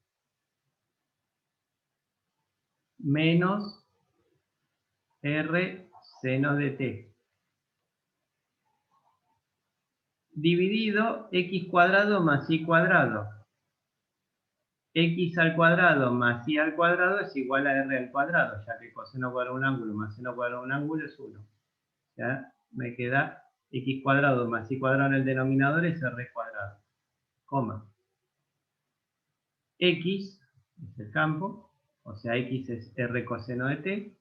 menos r seno de t dividido x cuadrado más y cuadrado. X al cuadrado más y al cuadrado es igual a r al cuadrado, ya que coseno cuadrado de un ángulo más seno cuadrado de un ángulo es 1. Ya me queda x cuadrado más y cuadrado en el denominador es r cuadrado, coma. X es el campo, o sea, x es r coseno de t,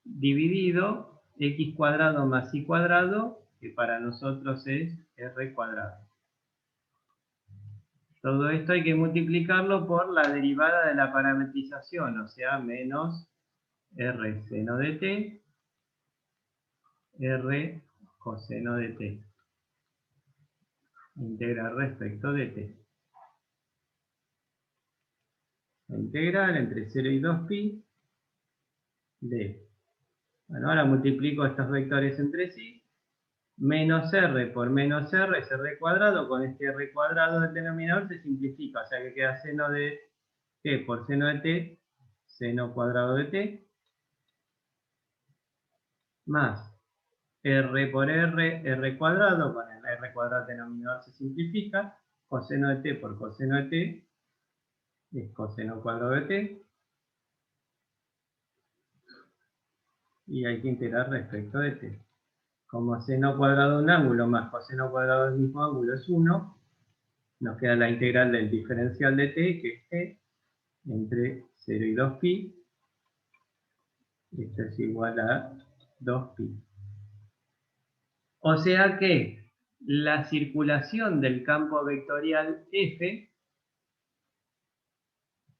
dividido x cuadrado más y cuadrado, que para nosotros es r cuadrado. Todo esto hay que multiplicarlo por la derivada de la parametrización, o sea, menos r seno de t, r coseno de t. Integral respecto de t. La integral entre 0 y 2pi de... Bueno, ahora multiplico estos vectores entre sí. Menos r por menos r es r cuadrado. Con este r cuadrado del denominador se simplifica. O sea que queda seno de t por seno de t, seno cuadrado de t, más r por r cuadrado. Con el r cuadrado del denominador se simplifica. Coseno de t por coseno de t es coseno cuadrado de t. Y hay que integrar respecto de t. Como seno cuadrado de un ángulo más coseno cuadrado del mismo ángulo es 1, nos queda la integral del diferencial de t, que es t, entre 0 y 2pi. Esto es igual a 2pi. O sea que la circulación del campo vectorial F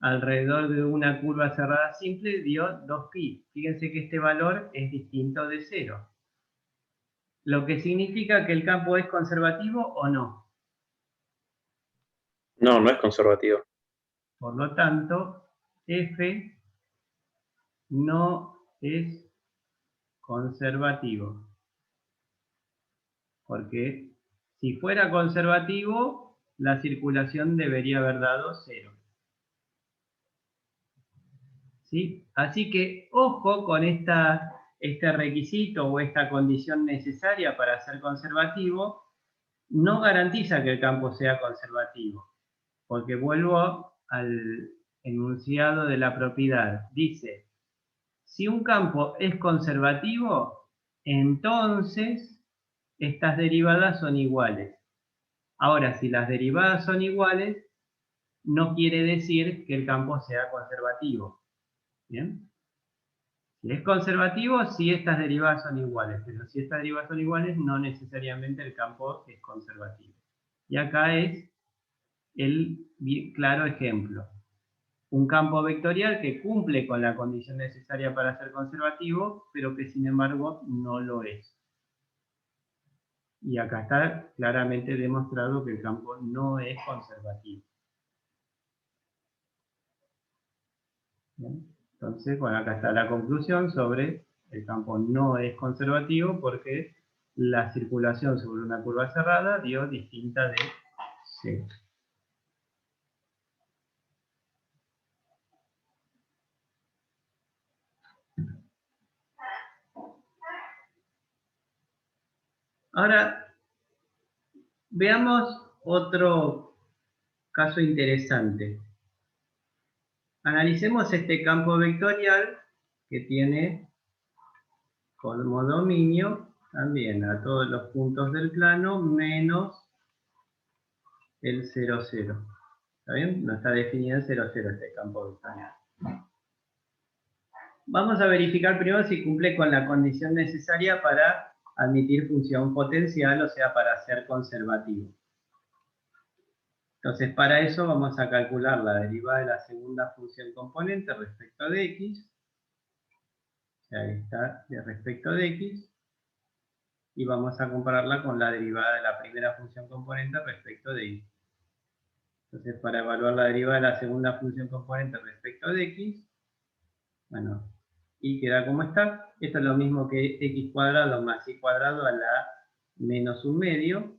alrededor de una curva cerrada simple dio 2pi. Fíjense que este valor es distinto de 0. Lo que significa que el campo es conservativo o no. No, no es conservativo. Por lo tanto, F no es conservativo. Porque si fuera conservativo, la circulación debería haber dado 0. ¿Sí? Así que ojo con este requisito o esta condición necesaria para ser conservativo. No garantiza que el campo sea conservativo. Porque vuelvo al enunciado de la propiedad. Dice, si un campo es conservativo, entonces estas derivadas son iguales. Ahora, si las derivadas son iguales, no quiere decir que el campo sea conservativo. ¿Bien? Si es conservativo, sí estas derivadas son iguales, pero si estas derivadas son iguales, no necesariamente el campo es conservativo. Y acá es el claro ejemplo. Un campo vectorial que cumple con la condición necesaria para ser conservativo, pero que sin embargo no lo es. Y acá está claramente demostrado que el campo no es conservativo. ¿Bien? Entonces, bueno, acá está la conclusión sobre el campo no es conservativo porque la circulación sobre una curva cerrada dio distinta de 0. Ahora, veamos otro caso interesante. Analicemos este campo vectorial que tiene como dominio también a todos los puntos del plano menos el 0, 0. ¿Está bien? No está definido el 0, 0 este campo vectorial. Vamos a verificar primero si cumple con la condición necesaria para admitir función potencial, o sea, para ser conservativo. Entonces, para eso vamos a calcular la derivada de la segunda función componente respecto de x. O sea, ahí está de respecto de x. Y vamos a compararla con la derivada de la primera función componente respecto de y. Entonces, para evaluar la derivada de la segunda función componente respecto de x, bueno, y queda como está. Esto es lo mismo que x cuadrado más y cuadrado a la menos un medio.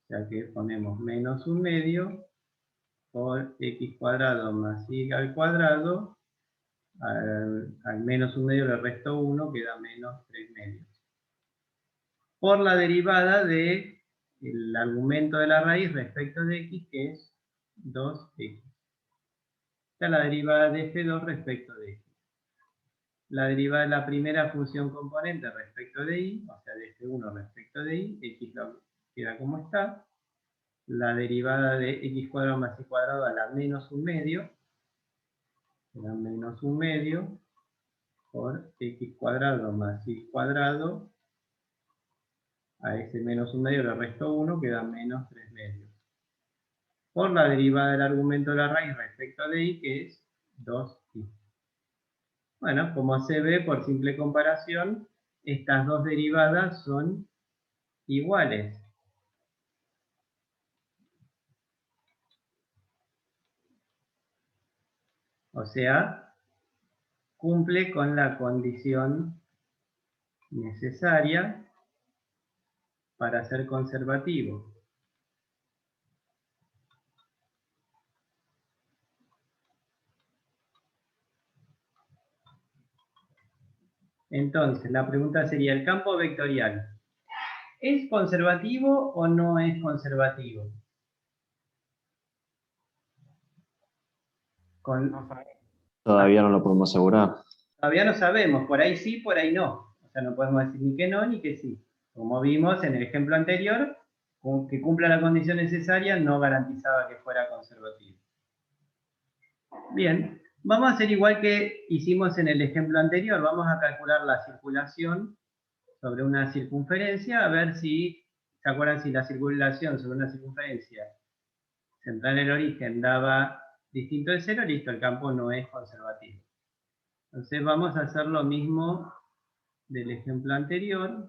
O sea que ponemos menos un medio por x cuadrado más y al cuadrado. Al menos un medio le resto 1, queda menos 3 medios. Por la derivada del argumento de la raíz respecto de x, que es 2x. Esta es la derivada de f2 respecto de x. La derivada de la primera función componente respecto de y, o sea, de f1 respecto de y, x queda como está. La derivada de x cuadrado más y cuadrado a la menos un medio, queda menos un medio, por x cuadrado más y cuadrado, a ese menos un medio le resto 1, queda menos 3 medios. Por la derivada del argumento de la raíz respecto de y, que es 2y. Bueno, como se ve por simple comparación, estas dos derivadas son iguales. O sea, cumple con la condición necesaria para ser conservativo. Entonces, la pregunta sería, ¿el campo vectorial es conservativo o no es conservativo? Todavía no lo podemos asegurar. Todavía no sabemos, por ahí sí, por ahí no. O sea, no podemos decir ni que no ni que sí. Como vimos en el ejemplo anterior, que cumpla la condición necesaria no garantizaba que fuera conservativo. Bien, vamos a hacer igual que hicimos en el ejemplo anterior. Vamos a calcular la circulación sobre una circunferencia, a ver si, ¿se acuerdan si la circulación sobre una circunferencia central en el origen daba distinto de 0? Listo, el campo no es conservativo. Entonces vamos a hacer lo mismo del ejemplo anterior.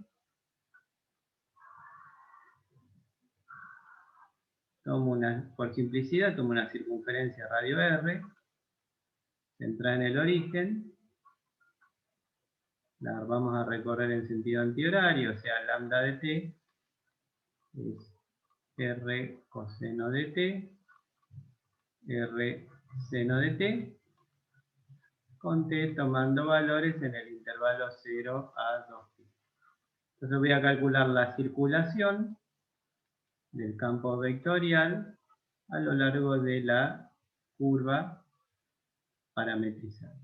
Por simplicidad, tomo una circunferencia radio R, centrada en el origen. La vamos a recorrer en sentido antihorario, o sea, lambda de t es R coseno de t, R seno de t, con t tomando valores en el intervalo 0 a 2t. Entonces voy a calcular la circulación del campo vectorial a lo largo de la curva parametrizada.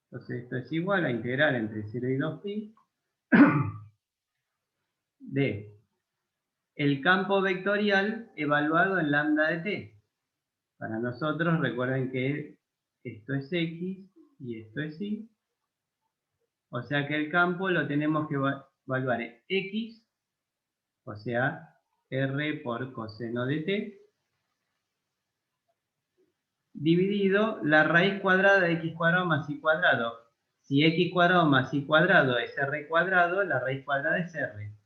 Entonces esto es igual a integral entre 0 y 2pi de el campo vectorial evaluado en lambda de t. Para nosotros recuerden que esto es x y esto es y. O sea que el campo lo tenemos que evaluar en x, o sea, r por coseno de t, dividido la raíz cuadrada de x cuadrado más y cuadrado. Si x cuadrado más y cuadrado es r cuadrado, la raíz cuadrada es r.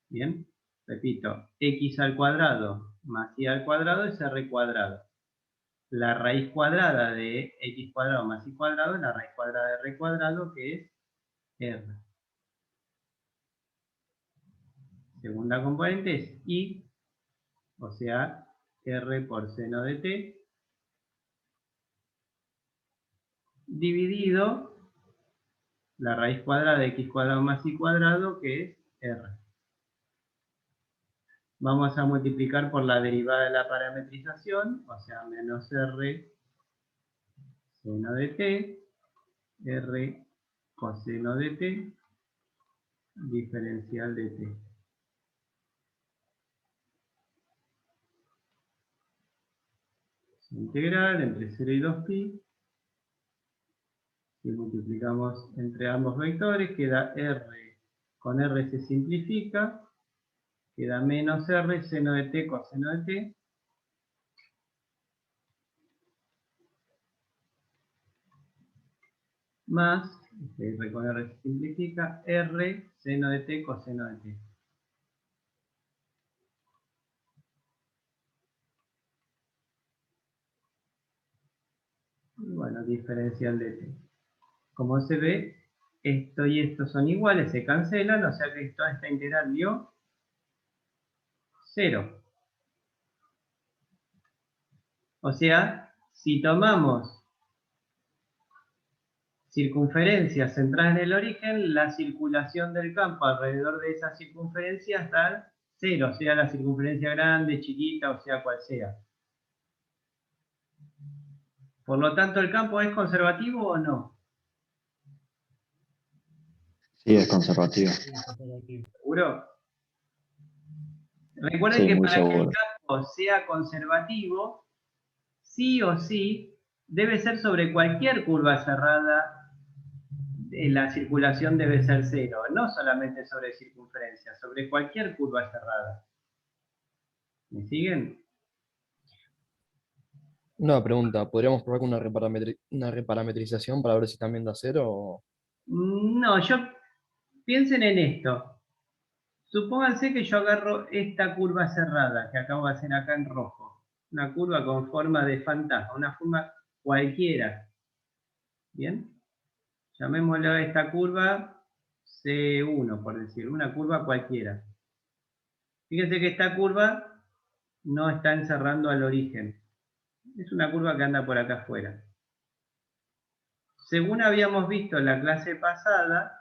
Bien, repito, x al cuadrado más y al cuadrado es r cuadrado. La raíz cuadrada de x cuadrado más y cuadrado es la raíz cuadrada de r cuadrado, que es r. Segunda componente es y, o sea, r por seno de t, dividido la raíz cuadrada de x cuadrado más y cuadrado, que es r. Vamos a multiplicar por la derivada de la parametrización, o sea, menos r seno de t, r coseno de t, diferencial de t. Integral entre 0 y 2pi. Si multiplicamos entre ambos vectores, queda r. Con r se simplifica. Queda menos r seno de t coseno de t. Más, r con r se simplifica, r seno de t coseno de t. Y bueno, diferencial de t. Como se ve, esto y esto son iguales, se cancelan, o sea que toda esta integral dio 0. O sea, si tomamos circunferencias centradas en el origen, la circulación del campo alrededor de esa circunferencia está 0, sea la circunferencia grande, chiquita, o sea cual sea. Por lo tanto, ¿el campo es conservativo o no? Sí, es conservativo. ¿Seguro? Recuerden Sí, que muy para que el seguro. campo sea conservativo, sí o sí, debe ser sobre cualquier curva cerrada, la circulación debe ser 0, no solamente sobre circunferencia, sobre cualquier curva cerrada. ¿Me siguen? Una pregunta, ¿podríamos probar con una reparametrización para ver si también da 0? No, piensen en esto. Supónganse que yo agarro esta curva cerrada que acabo de hacer acá en rojo. Una curva con forma de fantasma, una forma cualquiera. ¿Bien? Llamémosle a esta curva C1, por decir, una curva cualquiera. Fíjense que esta curva no está encerrando al origen. Es una curva que anda por acá afuera. Según habíamos visto en la clase pasada,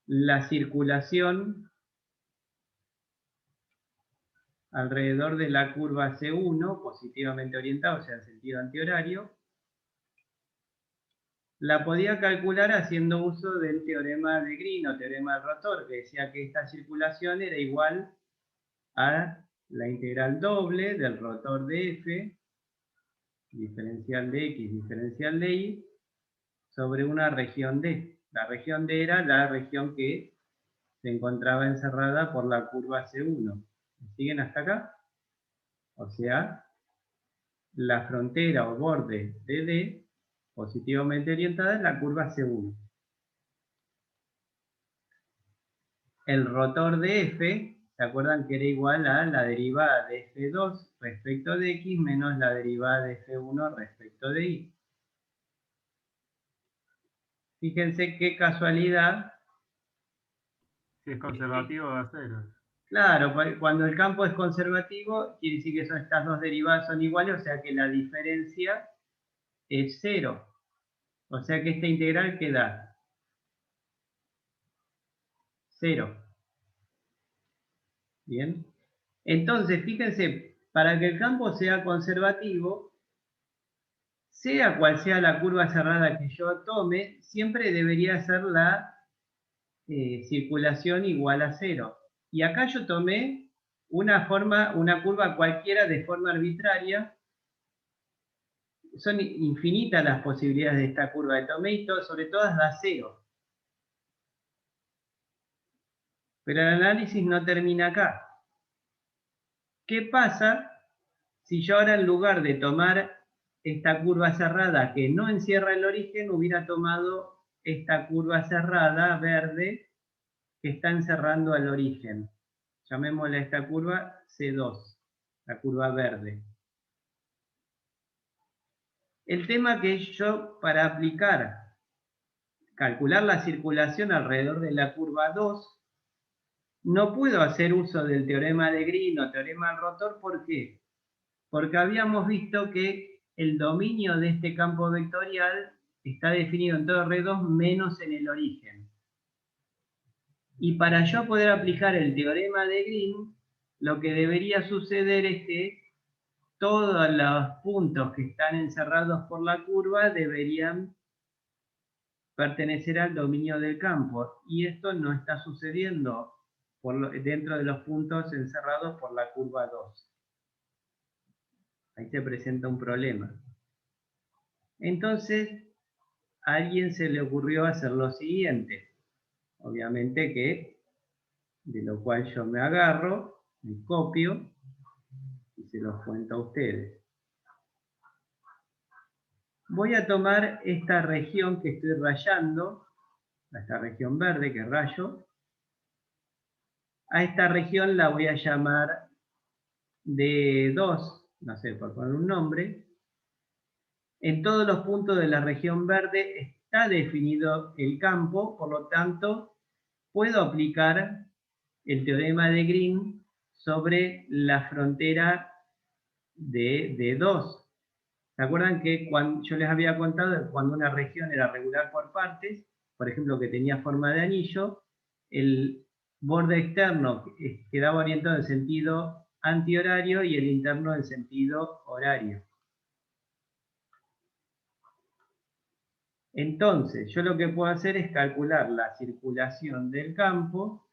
la circulación alrededor de la curva C1, positivamente orientada, o sea, en sentido antihorario, la podía calcular haciendo uso del teorema de Green o teorema del rotor, que decía que esta circulación era igual a la integral doble del rotor de F, diferencial de X, diferencial de Y, sobre una región D. La región D era la región que se encontraba encerrada por la curva C1. ¿Me siguen hasta acá? O sea, la frontera o borde de D positivamente orientada es la curva C1. El rotor de F, ¿se acuerdan que era igual a la derivada de F2 respecto de X menos la derivada de F1 respecto de Y? Fíjense qué casualidad. Si es conservativo, da 0. Claro, cuando el campo es conservativo, quiere decir que estas dos derivadas son iguales, o sea que la diferencia es 0. O sea que esta integral queda 0. Bien. Entonces, fíjense, para que el campo sea conservativo, sea cual sea la curva cerrada que yo tome, siempre debería ser la circulación igual a 0. Y acá yo tomé una curva cualquiera de forma arbitraria. Son infinitas las posibilidades de esta curva de tomé y sobre todas da 0. Pero el análisis no termina acá. ¿Qué pasa si yo ahora en lugar de tomar esta curva cerrada que no encierra el origen, hubiera tomado esta curva cerrada verde que está encerrando al origen? llamémosle a esta curva C2, la curva verde. El tema que yo, para calcular la circulación alrededor de la curva 2, no puedo hacer uso del teorema de Green o teorema del rotor. ¿Por qué? Porque habíamos visto que el dominio de este campo vectorial está definido en todo R2 menos en el origen. Y para yo poder aplicar el teorema de Green, lo que debería suceder es que todos los puntos que están encerrados por la curva deberían pertenecer al dominio del campo. Y esto no está sucediendo dentro de los puntos encerrados por la curva 2. Ahí se presenta un problema. Entonces, a alguien se le ocurrió hacer lo siguiente. Obviamente que, de lo cual yo me agarro, me copio y se los cuento a ustedes. Voy a tomar esta región que estoy rayando, esta región verde que rayo. A esta región la voy a llamar D2, no sé, por poner un nombre. En todos los puntos de la región verde está definido el campo, por lo tanto, puedo aplicar el teorema de Green sobre la frontera de D2. ¿Se acuerdan que cuando yo les había contado que cuando una región era regular por partes, por ejemplo, que tenía forma de anillo, el borde externo quedaba orientado en sentido antihorario y el interno en sentido horario? Entonces, yo lo que puedo hacer es calcular la circulación del campo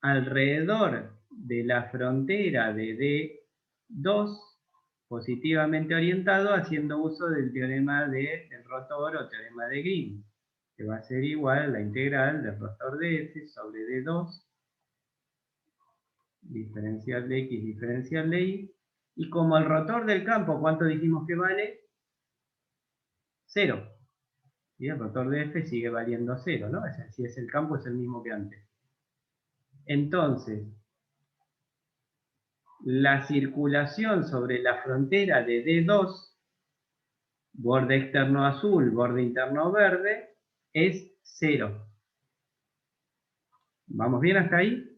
alrededor de la frontera de D2 positivamente orientado, haciendo uso del teorema del rotor o teorema de Green, que va a ser igual a la integral del rotor de F sobre D2, diferencial de X, diferencial de Y, y como el rotor del campo, ¿cuánto dijimos que vale? 0. Y el rotor de F sigue valiendo 0, ¿no? Si es el campo, es el mismo que antes. Entonces, la circulación sobre la frontera de D2, borde externo azul, borde interno verde, es 0. ¿Vamos bien hasta ahí?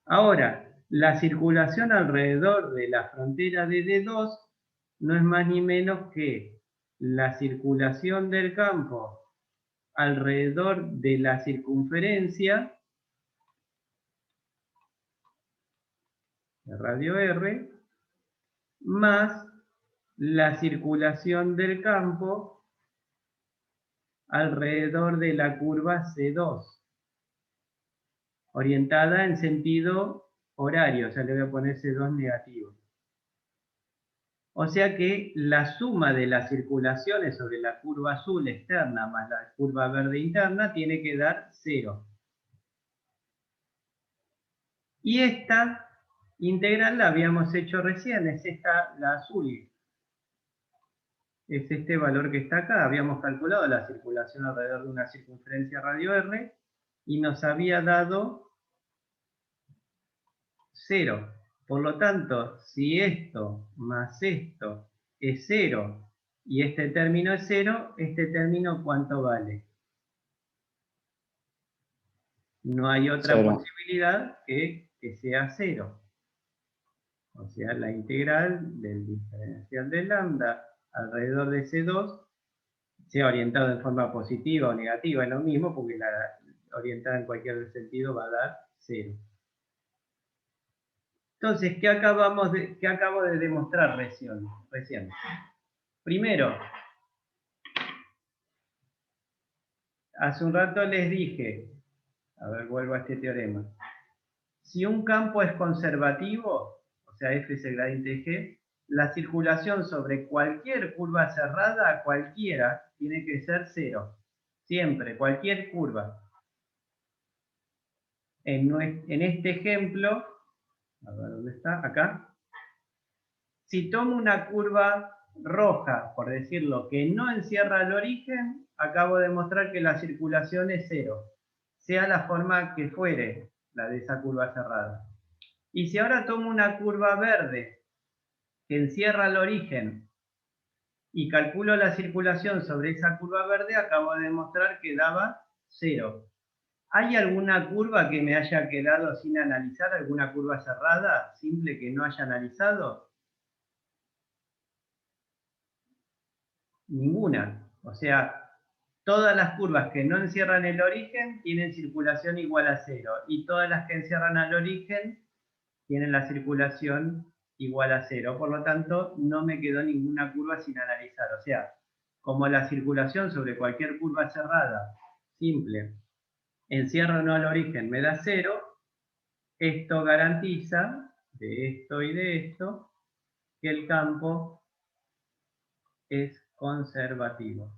Ahora, la circulación alrededor de la frontera de D2 no es más ni menos que la circulación del campo alrededor de la circunferencia de radio R más la circulación del campo alrededor de la curva C2, orientada en sentido horario, o sea, le voy a poner C2 negativo. O sea que la suma de las circulaciones sobre la curva azul externa más la curva verde interna tiene que dar 0. Y esta integral la habíamos hecho recién, es esta, la azul. Es este valor que está acá. Habíamos calculado la circulación alrededor de una circunferencia radio R y nos había dado 0. Por lo tanto, si esto más esto es 0 y este término es 0, ¿este término cuánto vale? No hay otra 0. posibilidad que sea 0. O sea, la integral del diferencial de lambda alrededor de C2, sea orientado en forma positiva o negativa, es lo mismo, porque la orientada en cualquier sentido va a dar 0. Entonces, ¿qué acabo de demostrar recién? Primero, hace un rato les dije, a ver, vuelvo a este teorema. Si un campo es conservativo, o sea, F es el gradiente de G, la circulación sobre cualquier curva cerrada, cualquiera, tiene que ser 0. Siempre, cualquier curva. En este ejemplo, a ver dónde está, acá. Si tomo una curva roja, por decirlo, que no encierra el origen, acabo de mostrar que la circulación es 0. sea la forma que fuere, la de esa curva cerrada. Y si ahora tomo una curva verde que encierra el origen y calculo la circulación sobre esa curva verde, acabo de demostrar que daba 0. ¿Hay alguna curva que me haya quedado sin analizar? ¿Alguna curva cerrada, simple, que no haya analizado? Ninguna. O sea, todas las curvas que no encierran el origen tienen circulación igual a 0. Y todas las que encierran al origen tienen la circulación igual a 0. Por lo tanto, no me quedó ninguna curva sin analizar. O sea, como la circulación sobre cualquier curva cerrada, simple, encierra o no al origen, me da 0, esto garantiza, de esto y de esto, que el campo es conservativo.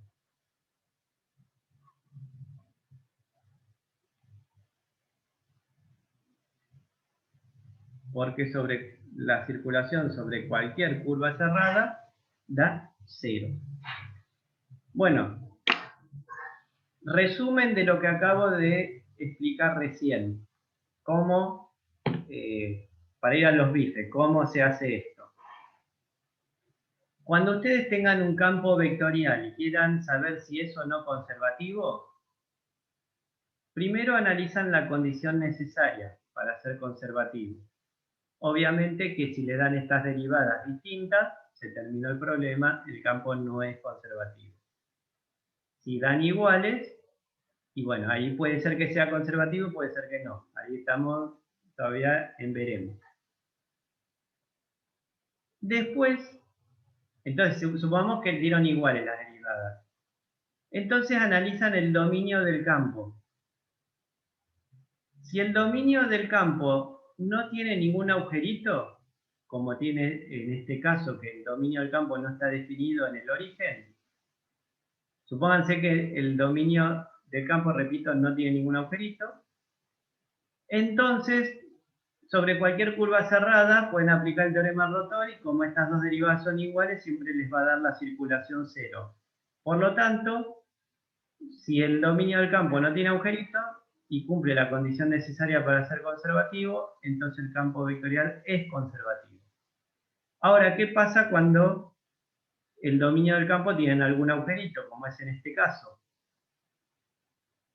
Porque sobre la circulación sobre cualquier curva cerrada da 0. Bueno, resumen de lo que acabo de explicar recién. Cómo, para ir a los bifes, cómo se hace esto. Cuando ustedes tengan un campo vectorial y quieran saber si es o no conservativo, primero analizan la condición necesaria para ser conservativo. Obviamente que si le dan estas derivadas distintas, se terminó el problema, el campo no es conservativo. Si dan iguales, y bueno, ahí puede ser que sea conservativo, puede ser que no. Ahí estamos todavía en veremos. Después, entonces supongamos que dieron iguales las derivadas. Entonces analizan el dominio del campo. Si el dominio del campo no tiene ningún agujerito, como tiene en este caso que el dominio del campo no está definido en el origen, supónganse que el dominio del campo, repito, no tiene ningún agujerito, entonces sobre cualquier curva cerrada pueden aplicar el teorema rotor y como estas dos derivadas son iguales, siempre les va a dar la circulación 0. Por lo tanto, si el dominio del campo no tiene agujerito y cumple la condición necesaria para ser conservativo, entonces el campo vectorial es conservativo. Ahora, ¿qué pasa cuando el dominio del campo tiene algún agujerito, como es en este caso?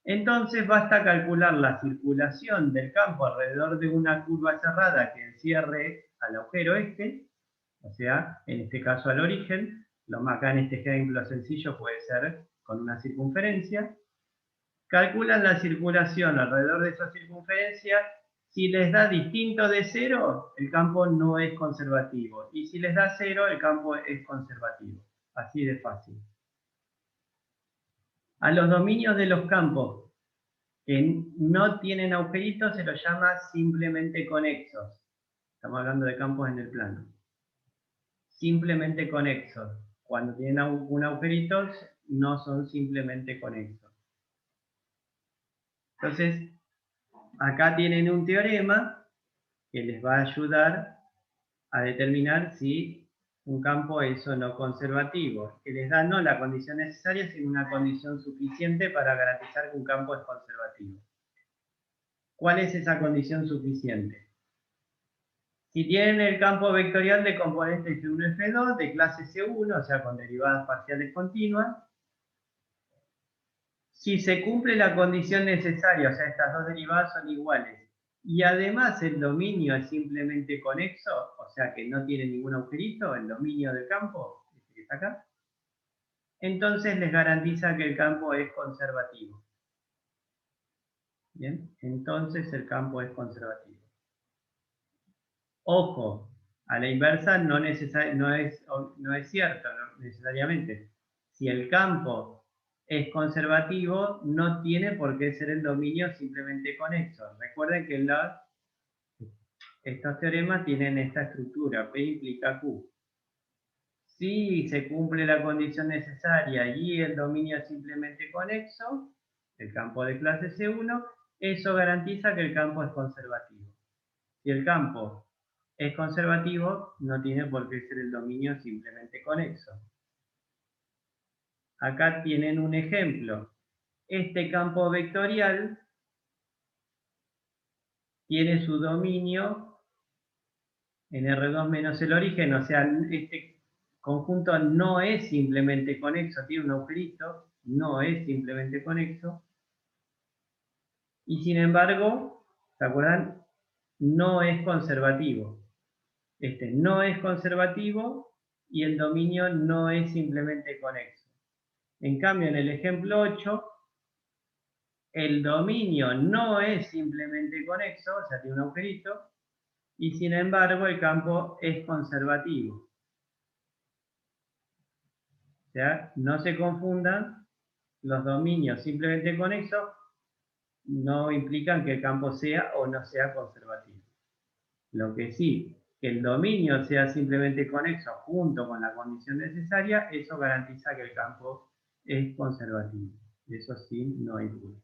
Entonces basta calcular la circulación del campo alrededor de una curva cerrada que encierre al agujero este, o sea, en este caso al origen, acá en este ejemplo sencillo puede ser con una circunferencia. Calculan la circulación alrededor de esa circunferencia. Si les da distinto de 0, el campo no es conservativo. Y si les da 0, el campo es conservativo. Así de fácil. A los dominios de los campos que no tienen agujeritos se los llama simplemente conexos. Estamos hablando de campos en el plano. Simplemente conexos. Cuando tienen un agujerito, no son simplemente conexos. Entonces, acá tienen un teorema que les va a ayudar a determinar si un campo es o no conservativo, que les da no la condición necesaria, sino una condición suficiente para garantizar que un campo es conservativo. ¿Cuál es esa condición suficiente? Si tienen el campo vectorial de componentes F1 y F2 de clase C1, o sea, con derivadas parciales continuas, si se cumple la condición necesaria, o sea, estas dos derivadas son iguales, y además el dominio es simplemente conexo, o sea que no tiene ningún agujerito, el dominio del campo, este que está acá, entonces les garantiza que el campo es conservativo. Bien, entonces el campo es conservativo. Ojo, a la inversa no es cierto necesariamente. Si el campo es conservativo, no tiene por qué ser el dominio simplemente conexo. Recuerden que estos teoremas tienen esta estructura, P implica Q. Si se cumple la condición necesaria y el dominio es simplemente conexo, el campo de clase C1, eso garantiza que el campo es conservativo. Si el campo es conservativo, no tiene por qué ser el dominio simplemente conexo. Acá tienen un ejemplo. Este campo vectorial tiene su dominio en R2 menos el origen, o sea, este conjunto no es simplemente conexo, tiene un agujerito, no es simplemente conexo, y sin embargo, ¿se acuerdan? No es conservativo. Este no es conservativo y el dominio no es simplemente conexo. En cambio, en el ejemplo 8, el dominio no es simplemente conexo, o sea, tiene un agujerito, y sin embargo el campo es conservativo. O sea, no se confundan, los dominios simplemente conexos no implican que el campo sea o no sea conservativo. Lo que sí, que el dominio sea simplemente conexo junto con la condición necesaria, eso garantiza que el campo es conservativo. Eso sí, no hay duda.